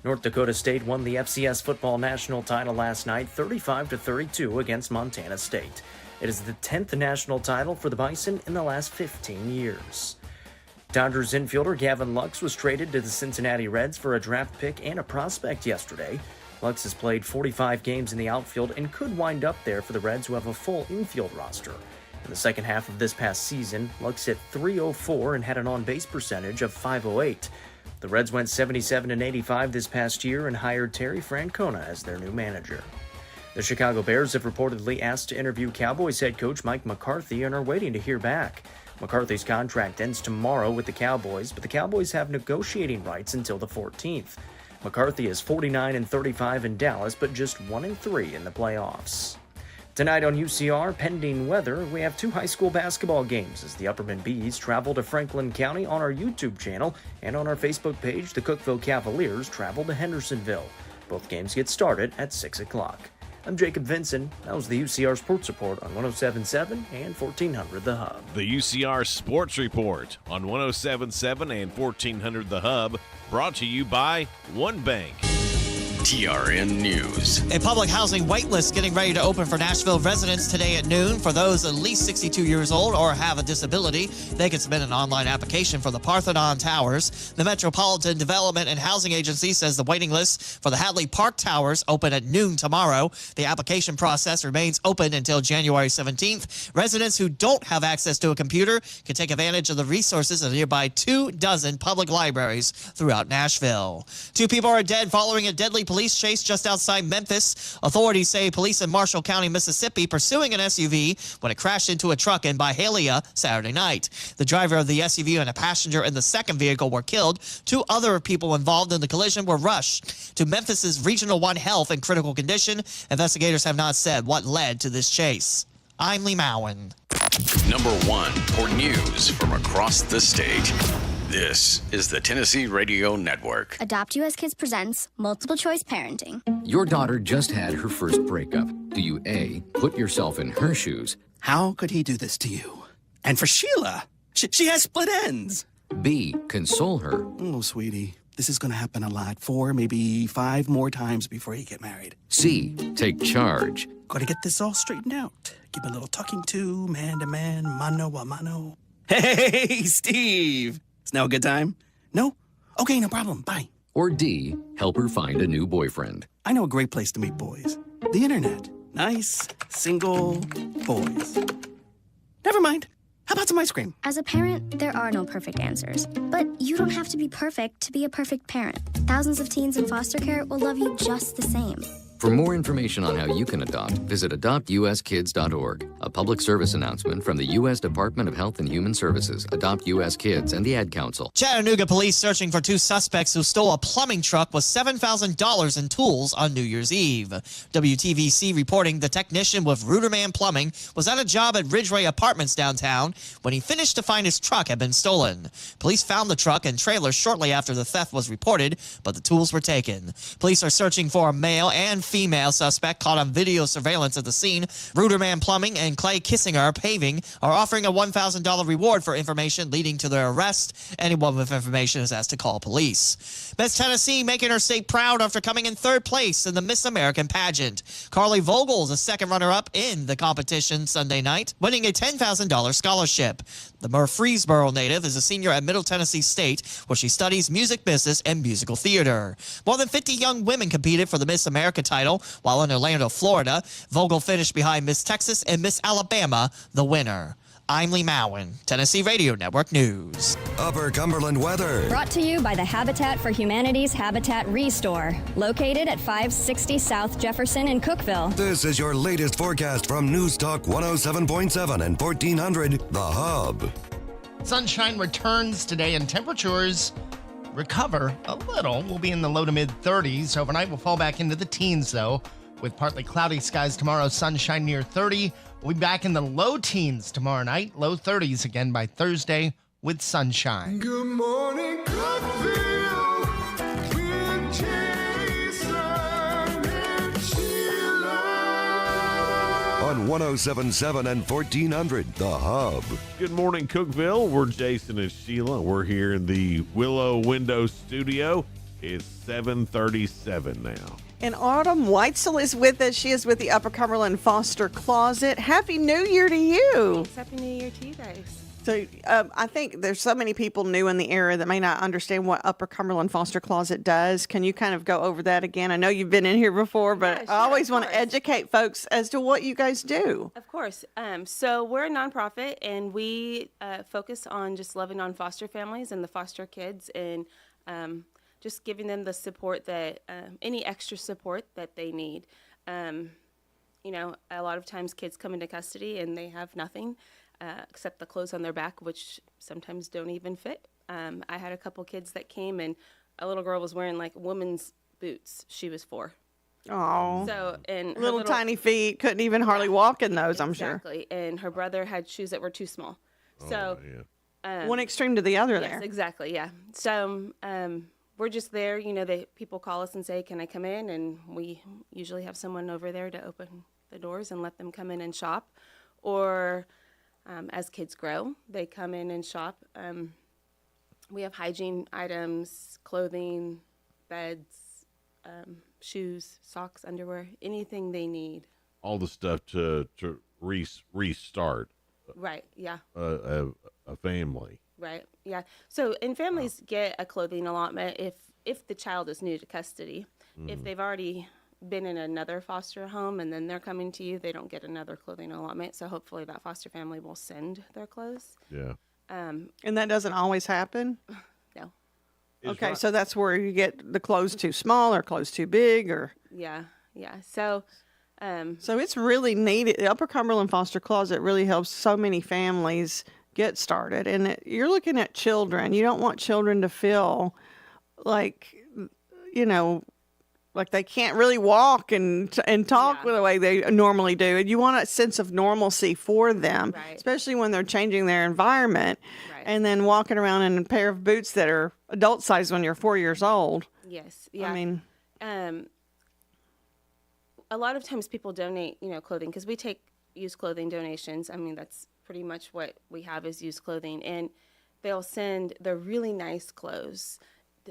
North Dakota State won the FCS football national title last night, 35-32 against Montana State. It is the 10th national title for the Bison in the last 15 years. Dodgers infielder Gavin Lux was traded to the Cincinnati Reds for a draft pick and a prospect yesterday. Lux has played 45 games in the outfield and could wind up there for the Reds, who have a full infield roster. In the second half of this past season, Lux hit .304 and had an on-base percentage of .508. The Reds went 77-85 this past year and hired Terry Francona as their new manager. The Chicago Bears have reportedly asked to interview Cowboys head coach Mike McCarthy and are waiting to hear back. McCarthy's contract ends tomorrow with the Cowboys, but the Cowboys have negotiating rights until the 14th. McCarthy is 49-35 in Dallas, but just 1-3 in the playoffs. Tonight on UCR, pending weather, we have 2 high school basketball games as the Upperman Bees travel to Franklin County on our YouTube channel, and on our Facebook page, the Cookeville Cavaliers travel to Hendersonville. Both games get started at 6 o'clock. I'm Jacob Vinson. That was the UCR Sports Report on 107.7 and 1400 The Hub. The UCR Sports Report on 107.7 and 1400 The Hub, brought to you by One Bank. TRN News. A public housing waitlist getting ready to open for Nashville residents today at noon. For those at least 62 years old or have a disability, they can submit an online application for the Parthenon Towers. The Metropolitan Development and Housing Agency says the waiting list for the Hadley Park Towers open at noon tomorrow. The application process remains open until January 17th. Residents who don't have access to a computer can take advantage of the resources of nearby 24 public libraries throughout Nashville. 2 people are dead following a deadly police chase just outside Memphis. Authorities say police in Marshall County, Mississippi, pursuing an SUV when it crashed into a truck in Byhalia Saturday night. The driver of the SUV and a passenger in the second vehicle were killed. 2 other people involved in the collision were rushed to Memphis's Regional 1 Health in critical condition. Investigators have not said what led to this chase. I'm Lee Mowen. Number 1 for news from across the state. This is the Tennessee Radio Network. Adopt US Kids presents Multiple Choice Parenting. Your daughter just had her first breakup. Do you A, put yourself in her shoes? How could he do this to you? And for Sheila, she has split ends. B, console her. Oh, sweetie, this is going to happen a lot. 4, maybe 5 more times before you get married. C, take charge. Got to get this all straightened out. Give a little talking to, man, mano a mano. Hey, Steve. It's now a good time? No? Okay, no problem. Bye. Or D, help her find a new boyfriend. I know a great place to meet boys. The internet. Nice, single boys. Never mind. How about some ice cream? As a parent, there are no perfect answers. But you don't have to be perfect to be a perfect parent. Thousands of teens in foster care will love you just the same. For more information on how you can adopt, visit adoptuskids.org. A public service announcement from the U.S. Department of Health and Human Services, Adopt U.S. Kids, and the Ad Council. Chattanooga police searching for 2 suspects who stole a plumbing truck with $7,000 in tools on New Year's Eve. WTVC reporting the technician with Ruderman Plumbing was at a job at Ridgeway Apartments downtown when he finished to find his truck had been stolen. Police found the truck and trailer shortly after the theft was reported, but the tools were taken. Police are searching for a male and female suspect caught on video surveillance at the scene. Ruderman Plumbing and Clay Kissinger Paving are offering a $1,000 reward for information leading to their arrest. Anyone with information is asked to call police. Miss Tennessee making her state proud after coming in third place in the Miss American pageant. Carly Vogel is the second runner-up in the competition Sunday night, winning a $10,000 scholarship. The Murfreesboro native is a senior at Middle Tennessee State, where she studies music business and musical theater. More than 50 young women competed for the Miss America title, while in Orlando, Florida, Vogel finished behind Miss Texas and Miss Alabama, the winner. I'm Lee Mowen, Tennessee Radio Network News. Upper Cumberland weather. Brought to you by the Habitat for Humanity's Habitat Restore, located at 560 South Jefferson in Cookeville. This is your latest forecast from News Talk 107.7 and 1400, The Hub. Sunshine returns today and temperatures recover a little. We'll be in the low to mid 30s. Overnight, we'll fall back into the teens, though, with partly cloudy skies tomorrow, sunshine near 30. We'll be back in the low teens tomorrow night, low 30s again by Thursday with sunshine. Good morning, Cookeville, with Jason and Sheila. On 107.7 and 1400, The Hub. Good morning, Cookeville. We're Jason and Sheila. We're here in the Willow Window Studio. It's 7:37 now. And Autumn Weitzel is with us. She is with the Upper Cumberland Foster Closet. Happy New Year to you. Happy New Year to you guys. So I think there's so many people new in the area that may not understand what Upper Cumberland Foster Closet does. Can you kind of go over that again? I know you've been in here before, but Yeah, I always sure, want to educate folks as to what you guys do. Of course. So we're a nonprofit, and we focus on just loving on foster families and the foster kids, and just giving them the support that any extra support that they need. You know, a lot of times kids come into custody and they have nothing except the clothes on their back, which sometimes don't even fit. I had a couple kids that came, and a little girl was wearing like women's boots. She was 4. Oh, so and her little tiny feet, couldn't even hardly walk in those. I'm sure. Exactly, and her brother had shoes that were too small. So one extreme to the other. Yes, there. exactly. Yeah. So we're just there. You know, people call us and say, "Can I come in?" And we usually have someone over there to open the doors and let them come in and shop. Or as kids grow, they come in and shop. We have hygiene items, clothing, beds, shoes, socks, underwear, anything they need. All the stuff to restart. Right. Yeah. A family. Right. Yeah. So, and families get a clothing allotment if the child is new to custody. If they've already been in another foster home and then they're coming to you, they don't get another clothing allotment. So hopefully that foster family will send their clothes. Yeah. And that doesn't always happen? No. Okay, so that's where you get the clothes too small or clothes too big or... Yeah, yeah. So it's really needed. The Upper Cumberland Foster Closet really helps so many families get started. And you're looking at children. You don't want children to feel like, you know, like they can't really walk and talk the way they normally do. And you want a sense of normalcy for them, especially when they're changing their environment and then walking around in a pair of boots that are adult size when you're 4 years old. Yes. Yeah. I mean, a lot of times people donate, you know, clothing because we take used clothing donations. I mean, that's pretty much what we have is used clothing. And they'll send the really nice clothes.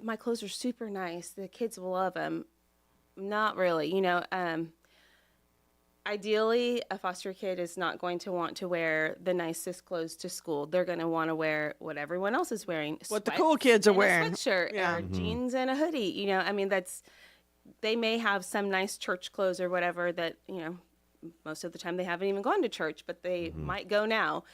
My clothes are super nice. The kids will love them. Not really, you know. Ideally, a foster kid is not going to want to wear the nicest clothes to school. They're going to want to wear what everyone else is wearing. What the cool kids are wearing. A sweatshirt Yeah. or jeans and a hoodie. You know, I mean, they may have some nice church clothes or whatever that, you know, most of the time they haven't even gone to church, but they might go now.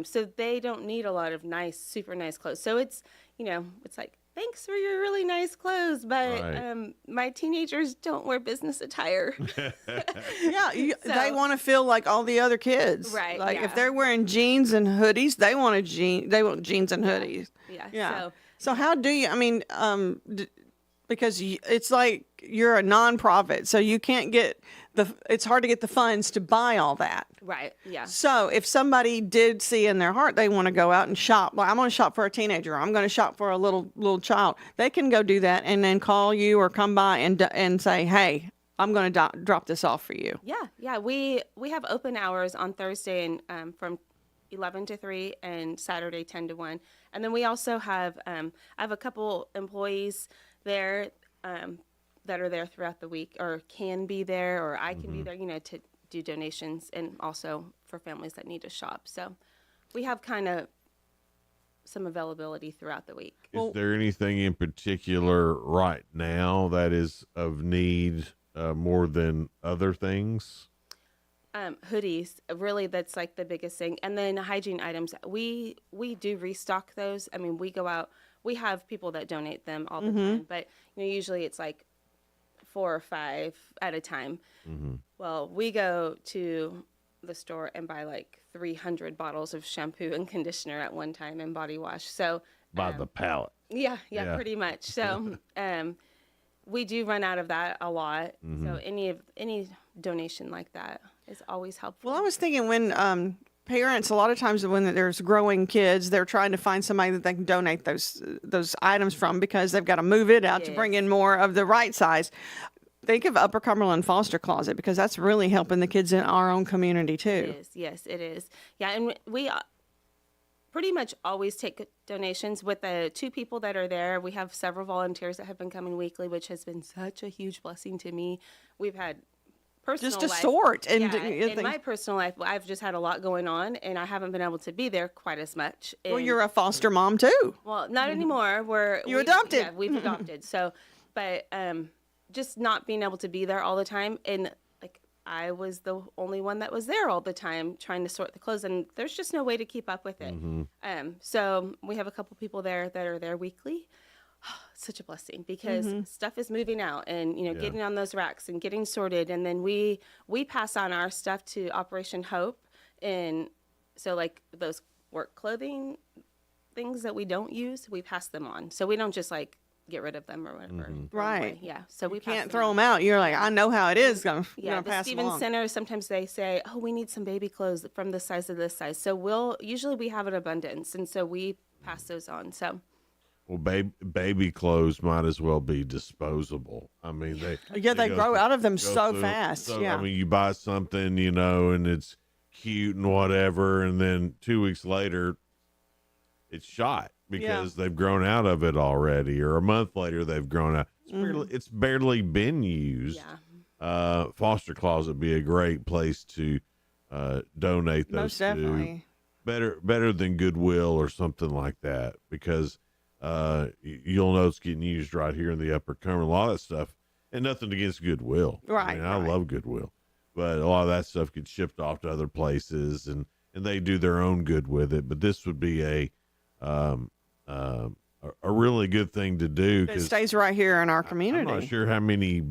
So they don't need a lot of nice, super nice clothes. So it's, you know, it's like, thanks for your really nice clothes, but my teenagers don't wear business attire. They want to feel like all the other kids. Right. Like if they're wearing jeans and hoodies, they want jeans and hoodies. Yeah. So how do you? I mean, because it's like you're a nonprofit, so you can't get it's hard to get the funds to buy all that. Right. Yeah. So if somebody did see in their heart they want to go out and shop, well, I'm going to shop for a teenager, or I'm going to shop for a little child, they can go do that and then call you or come by and say, hey, I'm going to drop this off for you. Yeah. We have open hours on Thursday and from 11 to 3 and Saturday 10 to 1. And then we also have I have a couple employees there that are there throughout the week or can be there or I can be there, to do donations and also for families that need to shop. So we have kind of some availability throughout the week. Is there anything in particular right now that is of need more than other things? Hoodies, really, that's like the biggest thing. And then hygiene items. We do restock those. I mean, we go out, we have people that donate them all the time, but usually it's like 4 or 5 at a time. Well, we go to the store and buy like 300 bottles of shampoo and conditioner at one time and body wash. So by the pallet. Yeah, pretty much. So we do run out of that a lot. So any donation like that is always helpful. Well, I was thinking when parents, a lot of times when there's growing kids, they're trying to find somebody that they can donate those items from because they've got to move it out to bring in more of the right size. Think of Upper Cumberland Foster Closet because that's really helping the kids in our own community too. It is. Yes, it is. Yeah, and we pretty much always take donations with the 2 people that are there. We have several volunteers that have been coming weekly, which has been such a huge blessing to me. We've had personal just to life. sort and in my personal life, I've just had a lot going on, and I haven't been able to be there quite as much. Well, you're a foster mom too. Well, not anymore. You adopted. Yeah, we've adopted. So, but just not being able to be there all the time, and like I was the only one that was there all the time trying to sort the clothes, and there's just no way to keep up with it. So we have a couple people there that are there weekly. Such a blessing because stuff is moving out and getting on those racks and getting sorted, and then we pass on our stuff to Operation Hope, and so like those work clothing things that we don't use, we pass them on. So we don't just like get rid of them or whatever. Right. Yeah. So we can't throw them out. You're like, I know how it is. Gonna the pass them Stevens on. Center, sometimes they say, oh, we need some baby clothes from this size to this size. So usually we have an abundance. And so we pass those on. So. Well, baby clothes might as well be disposable. I mean, they grow out of them so fast. I mean, you buy something, and it's cute and whatever, and then 2 weeks later, it's shot because they've grown out of it already, or a month later they've grown out. It's barely been used. Foster Closet would be a great place to donate those. Most definitely. Better than Goodwill or something like that, because you'll know it's getting used right here in the Upper Cumberland. A lot of that stuff, and nothing against Goodwill. Right. I love Goodwill, but a lot of that stuff gets shipped off to other places, and they do their own good with it. But this would be a really good thing to do. It stays right here in our community. I'm not sure how many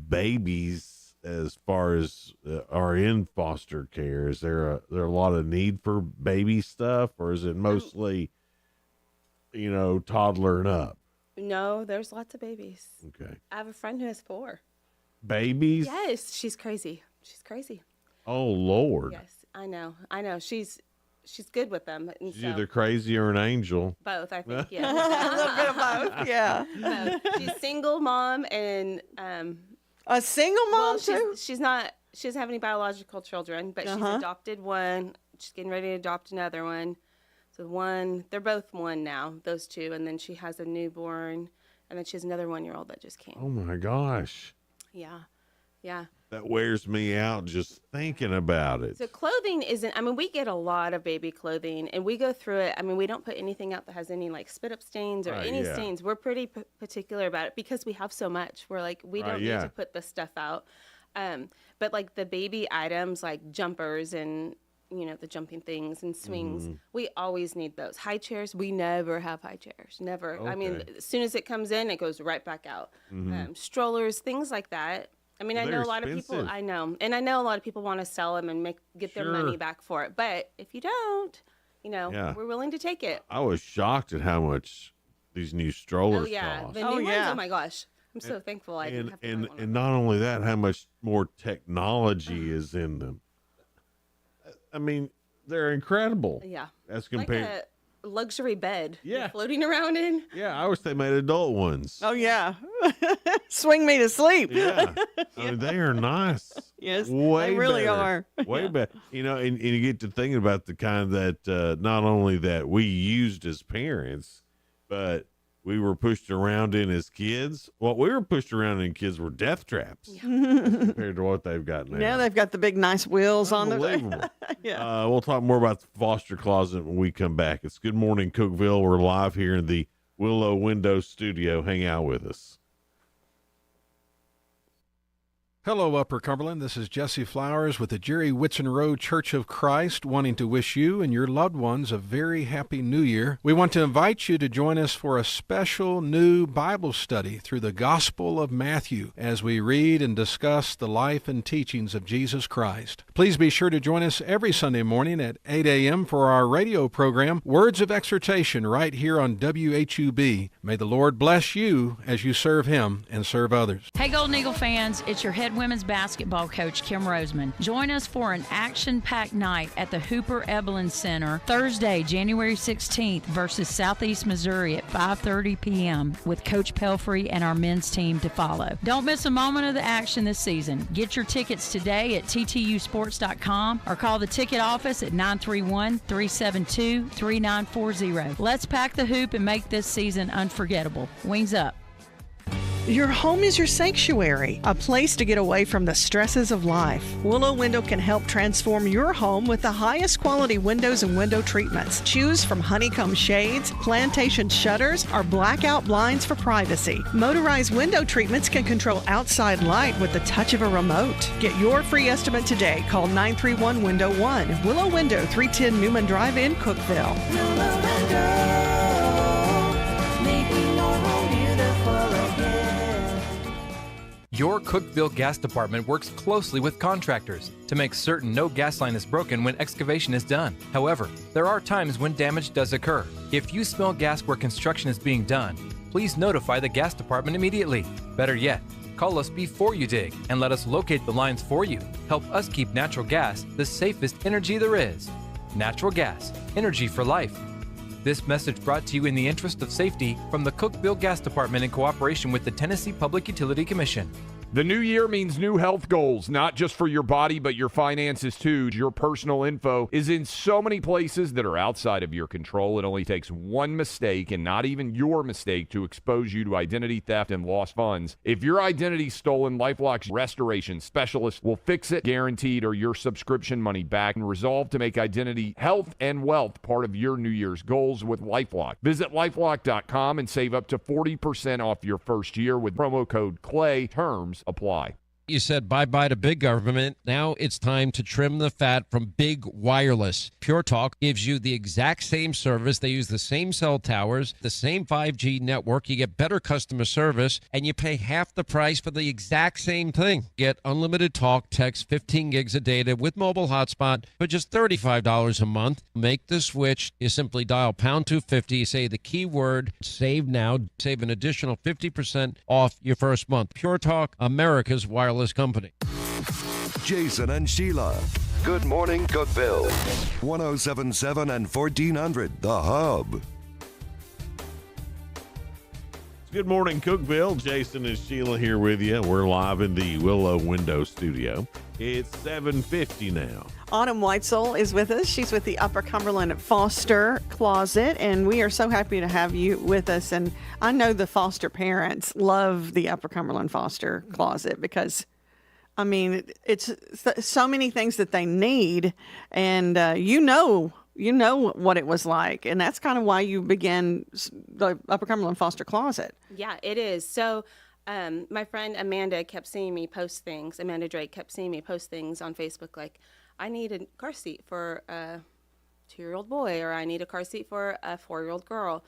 babies, as far as are in foster care. Is there a lot of need for baby stuff, or is it mostly, toddler and up? No, there's lots of babies. Okay. I have a friend who has 4 babies. Yes, she's crazy. She's crazy. Oh Lord. Yes, I know. She's good with them. And She's either crazy or an angel. Both, I think. Yeah. A little bit of both. Yeah. Both. She's single mom and a single mom too. She doesn't have any biological children, but she's adopted one. She's getting ready to adopt another one. So they're both 1 now, those 2, and then she has a newborn, and then she has another 1-year-old that just came. Oh my gosh. Yeah. That wears me out just thinking about it. So clothing we get a lot of baby clothing, and we go through it. I mean, we don't put anything out that has any like spit up stains or any stains. We're pretty particular about it because we have so much. We're like, we don't need to put this stuff out. But like the baby items like jumpers and the jumping things and swings, we always need those. High chairs, we never have high chairs. Never. Okay. I mean, as soon as it comes in, it goes right back out. Strollers, things like that. I mean, I know a lot of people. I know, and I know a lot of people want to sell them and get their money back for it. But if you don't, we're willing to take it. I was shocked at how much these new strollers cost. The new ones. Oh my gosh, I'm so thankful I didn't have to buy one. And not only that, how much more technology is in them. I mean, they're incredible. Yeah. As compared. luxury bed Yeah. you're floating around in. Yeah, I wish they made adult ones. Oh, yeah. Swing me to sleep. Yeah. I mean, they are nice. Yes, Way they really better. are. Way better. You know, and you get to thinking about the kind that not only that we used as parents, but we were pushed around in as kids. What we were pushed around in kids were death traps compared to what they've got now. Yeah, they've got the big nice wheels on them. Unbelievable. Yeah. We'll talk more about the foster closet when we come back. It's Good Morning Cookeville. We're live here in the Willow Window Studio. Hang out with us. Hello, Upper Cumberland. This is Jesse Flowers with the Jerry Whitson Road Church of Christ, wanting to wish you and your loved ones a very happy new year. We want to invite you to join us for a special new Bible study through the Gospel of Matthew as we read and discuss the life and teachings of Jesus Christ. Please be sure to join us every Sunday morning at 8 a.m. for our radio program, Words of Exhortation, right here on WHUB. May the Lord bless you as you serve Him and serve others. Hey, Golden Eagle fans, it's your head women's basketball coach, Kim Roseman. Join us for an action-packed night at the Hooper Ebelin Center, Thursday, January 16th versus Southeast Missouri at 5:30 p.m. with Coach Pelfrey and our men's team to follow. Don't miss a moment of the action this season. Get your tickets today at ttusports.com or call the ticket office at 931-372-3940. Let's pack the hoop and make this season unforgettable. Wings up. Your home is your sanctuary, a place to get away from the stresses of life. Willow Window can help transform your home with the highest quality windows and window treatments. Choose from honeycomb shades, plantation shutters, or blackout blinds for privacy. Motorized window treatments can control outside light with the touch of a remote. Get your free estimate today. Call 931-WINDOW-1. Willow Window, 310 Newman Drive in Cookeville. Willow Window, making your home beautiful again. Your Cookeville Gas Department works closely with contractors to make certain no gas line is broken when excavation is done. However, there are times when damage does occur. If you smell gas where construction is being done, please notify the gas department immediately. Better yet, call us before you dig and let us locate the lines for you. Help us keep natural gas the safest energy there is. Natural gas, energy for life. This message brought to you in the interest of safety from the Cookeville Gas Department in cooperation with the Tennessee Public Utility Commission. The new year means new health goals, not just for your body, but your finances too. Your personal info is in so many places that are outside of your control. It only takes one mistake, and not even your mistake, to expose you to identity theft and lost funds. If your identity's stolen, LifeLock's restoration specialist will fix it, guaranteed, or your subscription money back, and resolve to make identity, health, and wealth part of your New Year's goals with LifeLock. Visit LifeLock.com and save up to 40% off your first year with promo code CLAY. Terms apply. You said bye-bye to big government. Now it's time to trim the fat from big wireless. Pure Talk gives you the exact same service. They use the same cell towers, the same 5G network. You get better customer service, and you pay half the price for the exact same thing. Get unlimited talk, text, 15 gigs of data with mobile hotspot for just $35 a month. Make the switch. You simply dial pound 250, say the keyword save now, save an additional 50% off your first month. Pure Talk, America's wireless company. Jason and Sheila. Good morning, Cookeville. 107.7 and 1400, The Hub. Good morning, Cookeville. Jason and Sheila here with you. We're live in the Willow Window Studio. It's 7:50 now. Autumn Weitzel is with us. She's with the Upper Cumberland Foster Closet, and we are so happy to have you with us. And I know the foster parents love the Upper Cumberland Foster Closet because, I mean, it's so many things that they need, and you know what it was like, and that's kind of why you began the Upper Cumberland Foster Closet. Yeah, it is. So my friend Amanda kept seeing me post things. Amanda Drake kept seeing me post things on Facebook like, I need a car seat for a 2-year-old boy, or I need a car seat for a 4-year-old girl.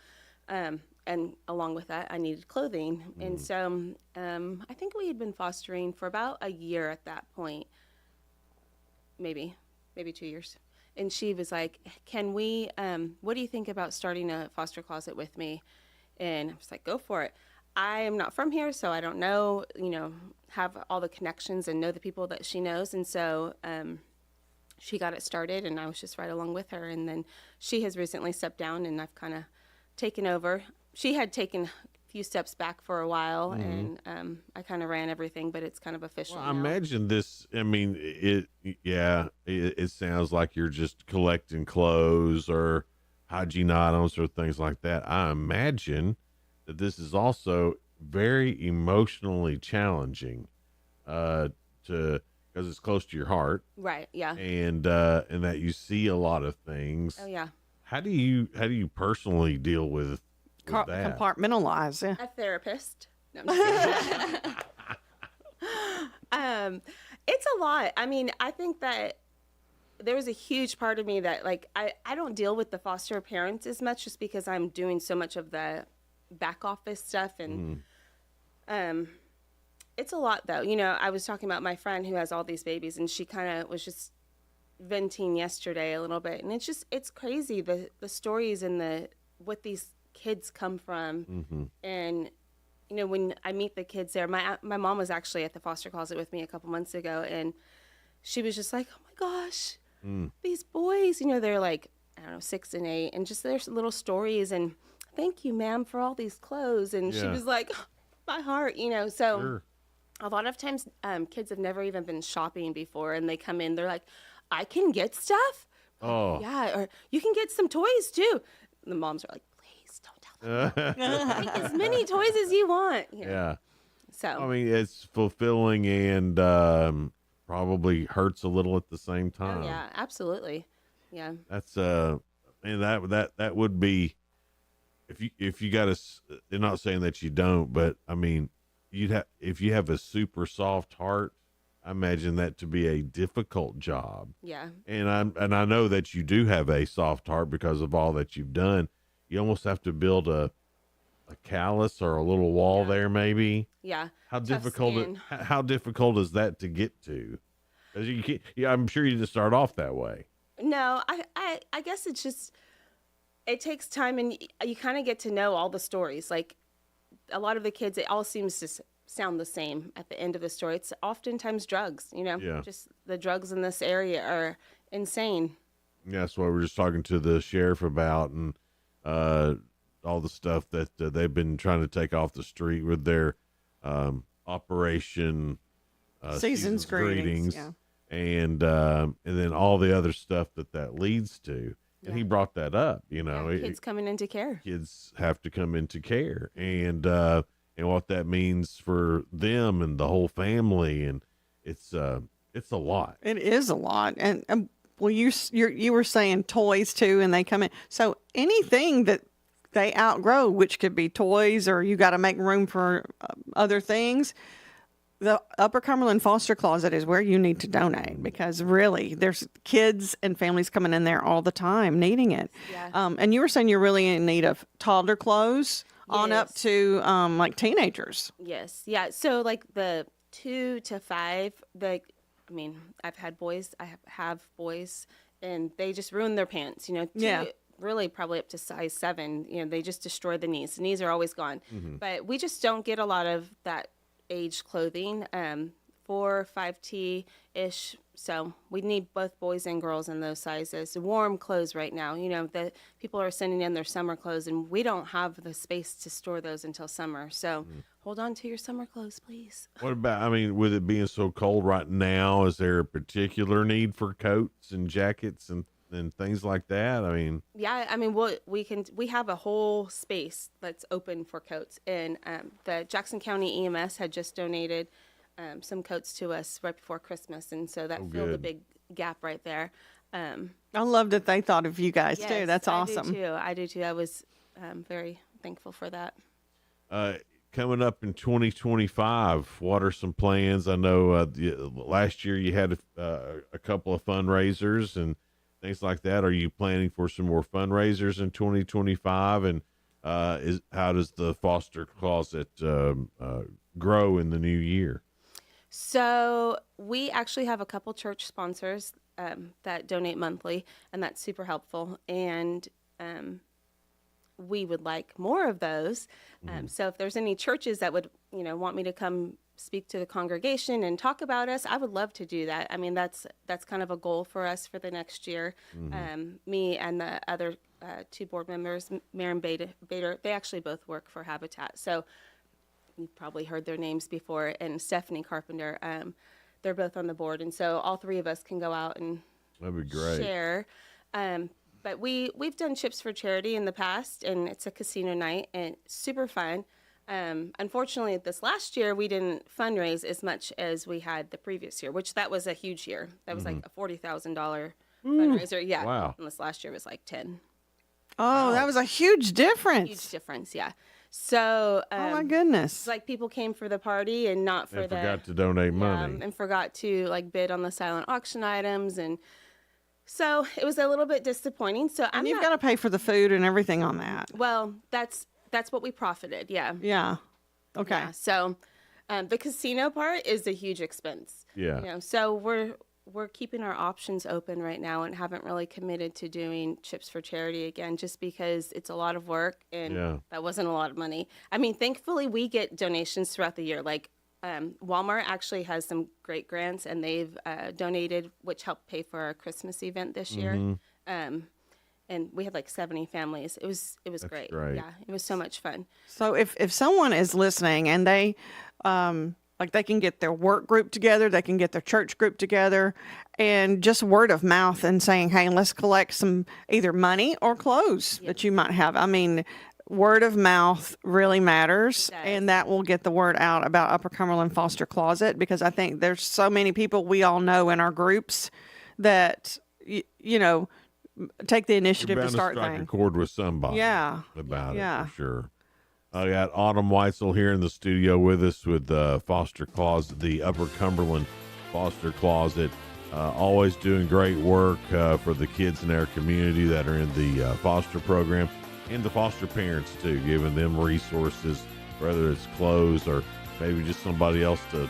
And along with that, I needed clothing. And so I think we had been fostering for about a year at that point, maybe 2 years. And she was like, can we, what do you think about starting a foster closet with me? And I was like, go for it. I am not from here, so I don't know, have all the connections and know the people that she knows. And so she got it started, and I was just right along with her. And then she has recently stepped down, and I've kind of taken over. She had taken a few steps back for a while, and I kind of ran everything, but it's kind of official Well, I now. imagine this. I mean, it sounds like you're just collecting clothes or hygiene items or things like that. I imagine that this is also very emotionally challenging, because it's close to your heart, Right, yeah. and that you see a lot of things. Oh, yeah. How do you personally deal with that? Compartmentalize, yeah. A therapist. No, I'm just kidding. It's a lot. I mean, I think that there was a huge part of me that, like, I don't deal with the foster parents as much just because I'm doing so much of the back office stuff. And it's a lot, though. You know, I was talking about my friend who has all these babies, and she kind of was just venting yesterday a little bit. And it's crazy, the stories and what these kids come from. And you know, when I meet the kids there, my mom was actually at the foster closet with me a couple months ago, and she was just like, oh my gosh, these boys, you know, they're like, I don't know, 6 and 8, and just their little stories, and thank you, ma'am, for all these clothes. And she was like, my heart, you know. So a lot of times kids have never even been shopping before, and they come in, they're like, I can get stuff? Oh. Yeah, or you can get some toys too. And the moms are like, take as many toys as you want. You know? Yeah. So I mean, it's fulfilling and probably hurts a little at the same time. Oh, yeah, absolutely. Yeah. That's and that would be if you got a. They're not saying that you don't, but I mean, if you have a super soft heart, I imagine that to be a difficult job. Yeah. And I know that you do have a soft heart because of all that you've done. You almost have to build a callus or a little wall there, maybe. Yeah. How Tough difficult? skin. How difficult is that to get to? 'Cause you can't, I'm sure you just start off that way. No, I guess it's just, it takes time, and you kind of get to know all the stories. Like a lot of the kids, it all seems to sound the same at the end of the story. It's oftentimes drugs, you know. Yeah. Just the drugs in this area are insane. Yeah, that's what we were just talking to the sheriff about, and all the stuff that they've been trying to take off the street with their Operation Season's Greetings, yeah. And then all the other stuff that leads to. And he brought that up, you know. Yeah, kids coming into care. Kids have to come into care, and what that means for them and the whole family, and it's a lot. It is a lot. And well, you were saying toys too, and they come in. So anything that they outgrow, which could be toys, or you got to make room for other things, the Upper Cumberland Foster Closet is where you need to donate, because really there's kids and families coming in there all the time needing it. Yeah. And you were saying you're really in need of toddler clothes on up to like teenagers. Yes. Yeah. So like the 2 to 5, I mean, I've had boys, I have boys, and they just ruin their pants, you know. Really probably up to size 7, you know, they just destroy the knees. The knees are always gone. But we just don't get a lot of that age clothing, 4, 5T-ish. So we need both boys and girls in those sizes. Warm clothes right now, you know, the people are sending in their summer clothes, and we don't have the space to store those until summer. So hold on to your summer clothes, please. What about, I mean, with it being so cold right now, is there a particular need for coats and jackets and things like that? I mean, yeah, I mean, we have a whole space that's open for coats, and the Jackson County EMS had just donated some coats to us right before Christmas, and so that filled a big gap right there. I love that they thought of you guys too. That's awesome. I do too. I was very thankful for that. Coming up in 2025, what are some plans? I know last year you had a couple of fundraisers and things like that. Are you planning for some more fundraisers in 2025? And how does the Foster Closet grow in the new year? So we actually have a couple church sponsors that donate monthly, and that's super helpful. And we would like more of those. So if there's any churches that would, you know, want me to come speak to the congregation and talk about us, I would love to do that. I mean, that's kind of a goal for us for the next year. Me and the other 2 board members, Maren Bader, they actually both work for Habitat. So you've probably heard their names before, and Stephanie Carpenter. They're both on the board, and so all 3 of us can go out and that'd be great. Share. But we've done Chips for Charity in the past, and it's a casino night, and it's super fun. Unfortunately, this last year we didn't fundraise as much as we had the previous year, which that was a huge year. That was like a $40,000 fundraiser. Yeah. Wow. And this last year was like 10. Oh, that was a huge difference. Huge difference, yeah. So, oh my goodness. It's like people came for the party and not for They forgot to donate money. and forgot to like bid on the silent auction items, and so it was a little bit disappointing. So And you've got to pay for the food and everything on that. Well, that's what we profited. Yeah. Yeah. Okay. Yeah, so the casino part is a huge expense. Yeah. You know, so we're keeping our options open right now and haven't really committed to doing Chips for Charity again, just because it's a lot of work and that wasn't a lot of money. I mean, thankfully we get donations throughout the year. Like Walmart actually has some great grants, and they've donated, which helped pay for our Christmas event this year. And we had like 70 families. It was great. Yeah, it was so much fun. So if someone is listening and they like they can get their work group together, they can get their church group together, and just word of mouth and saying, hey, let's collect some either money or clothes that you might have. I mean, word of mouth really matters, and that will get the word out about Upper Cumberland Foster Closet, because I think there's so many people we all know in our groups that, you know, take the initiative You're bound to start strike things. a chord with somebody about it, for sure. I got Autumn Weitzel here in the studio with us with Foster Closet, the Upper Cumberland Foster Closet. Always doing great work for the kids in our community that are in the foster program, and the foster parents too, giving them resources, whether it's clothes or maybe just somebody else to.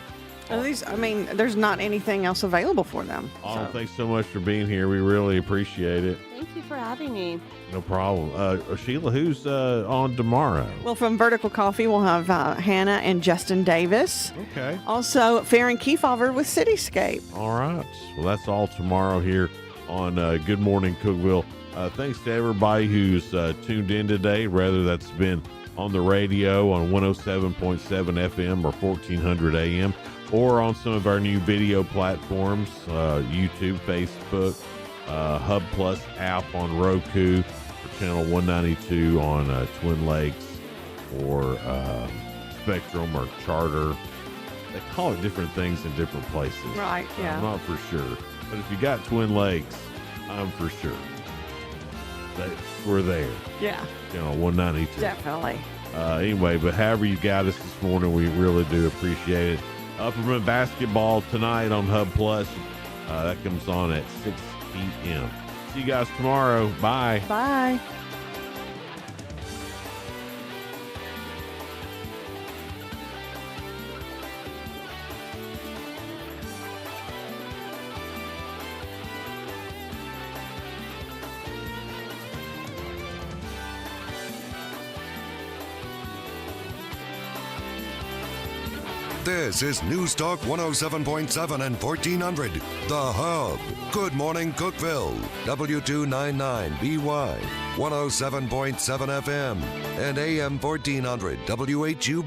At least, I mean, there's not anything else available for them. Autumn, thanks so much for being here. We really appreciate it. Thank you for having me. No problem. Sheila, who's on tomorrow? Well, from Vertical Coffee, we'll have Hannah and Justin Davis. Okay. Also, Farron Kefauver with Cityscape. All right. Well, that's all tomorrow here on Good Morning Cookeville. Thanks to everybody who's tuned in today, whether that's been on the radio on 107.7 FM or 1400 AM, or on some of our new video platforms, YouTube, Facebook, Hub Plus app on Roku, or Channel 192 on Twin Lakes, or Spectrum or Charter. They call it different things in different places. Right, yeah. I'm not for sure. But if you got Twin Lakes, I'm for sure. We're there. Yeah. Channel 192. Definitely. Anyway, but however you got us this morning, we really do appreciate it. Upperman basketball tonight on Hub Plus. That comes on at 6 p.m. See you guys tomorrow. Bye. Bye. This is News Talk 107.7 and 1400, The Hub. Good morning, Cookeville. W299BY, 107.7 FM, and AM 1400, WHUB.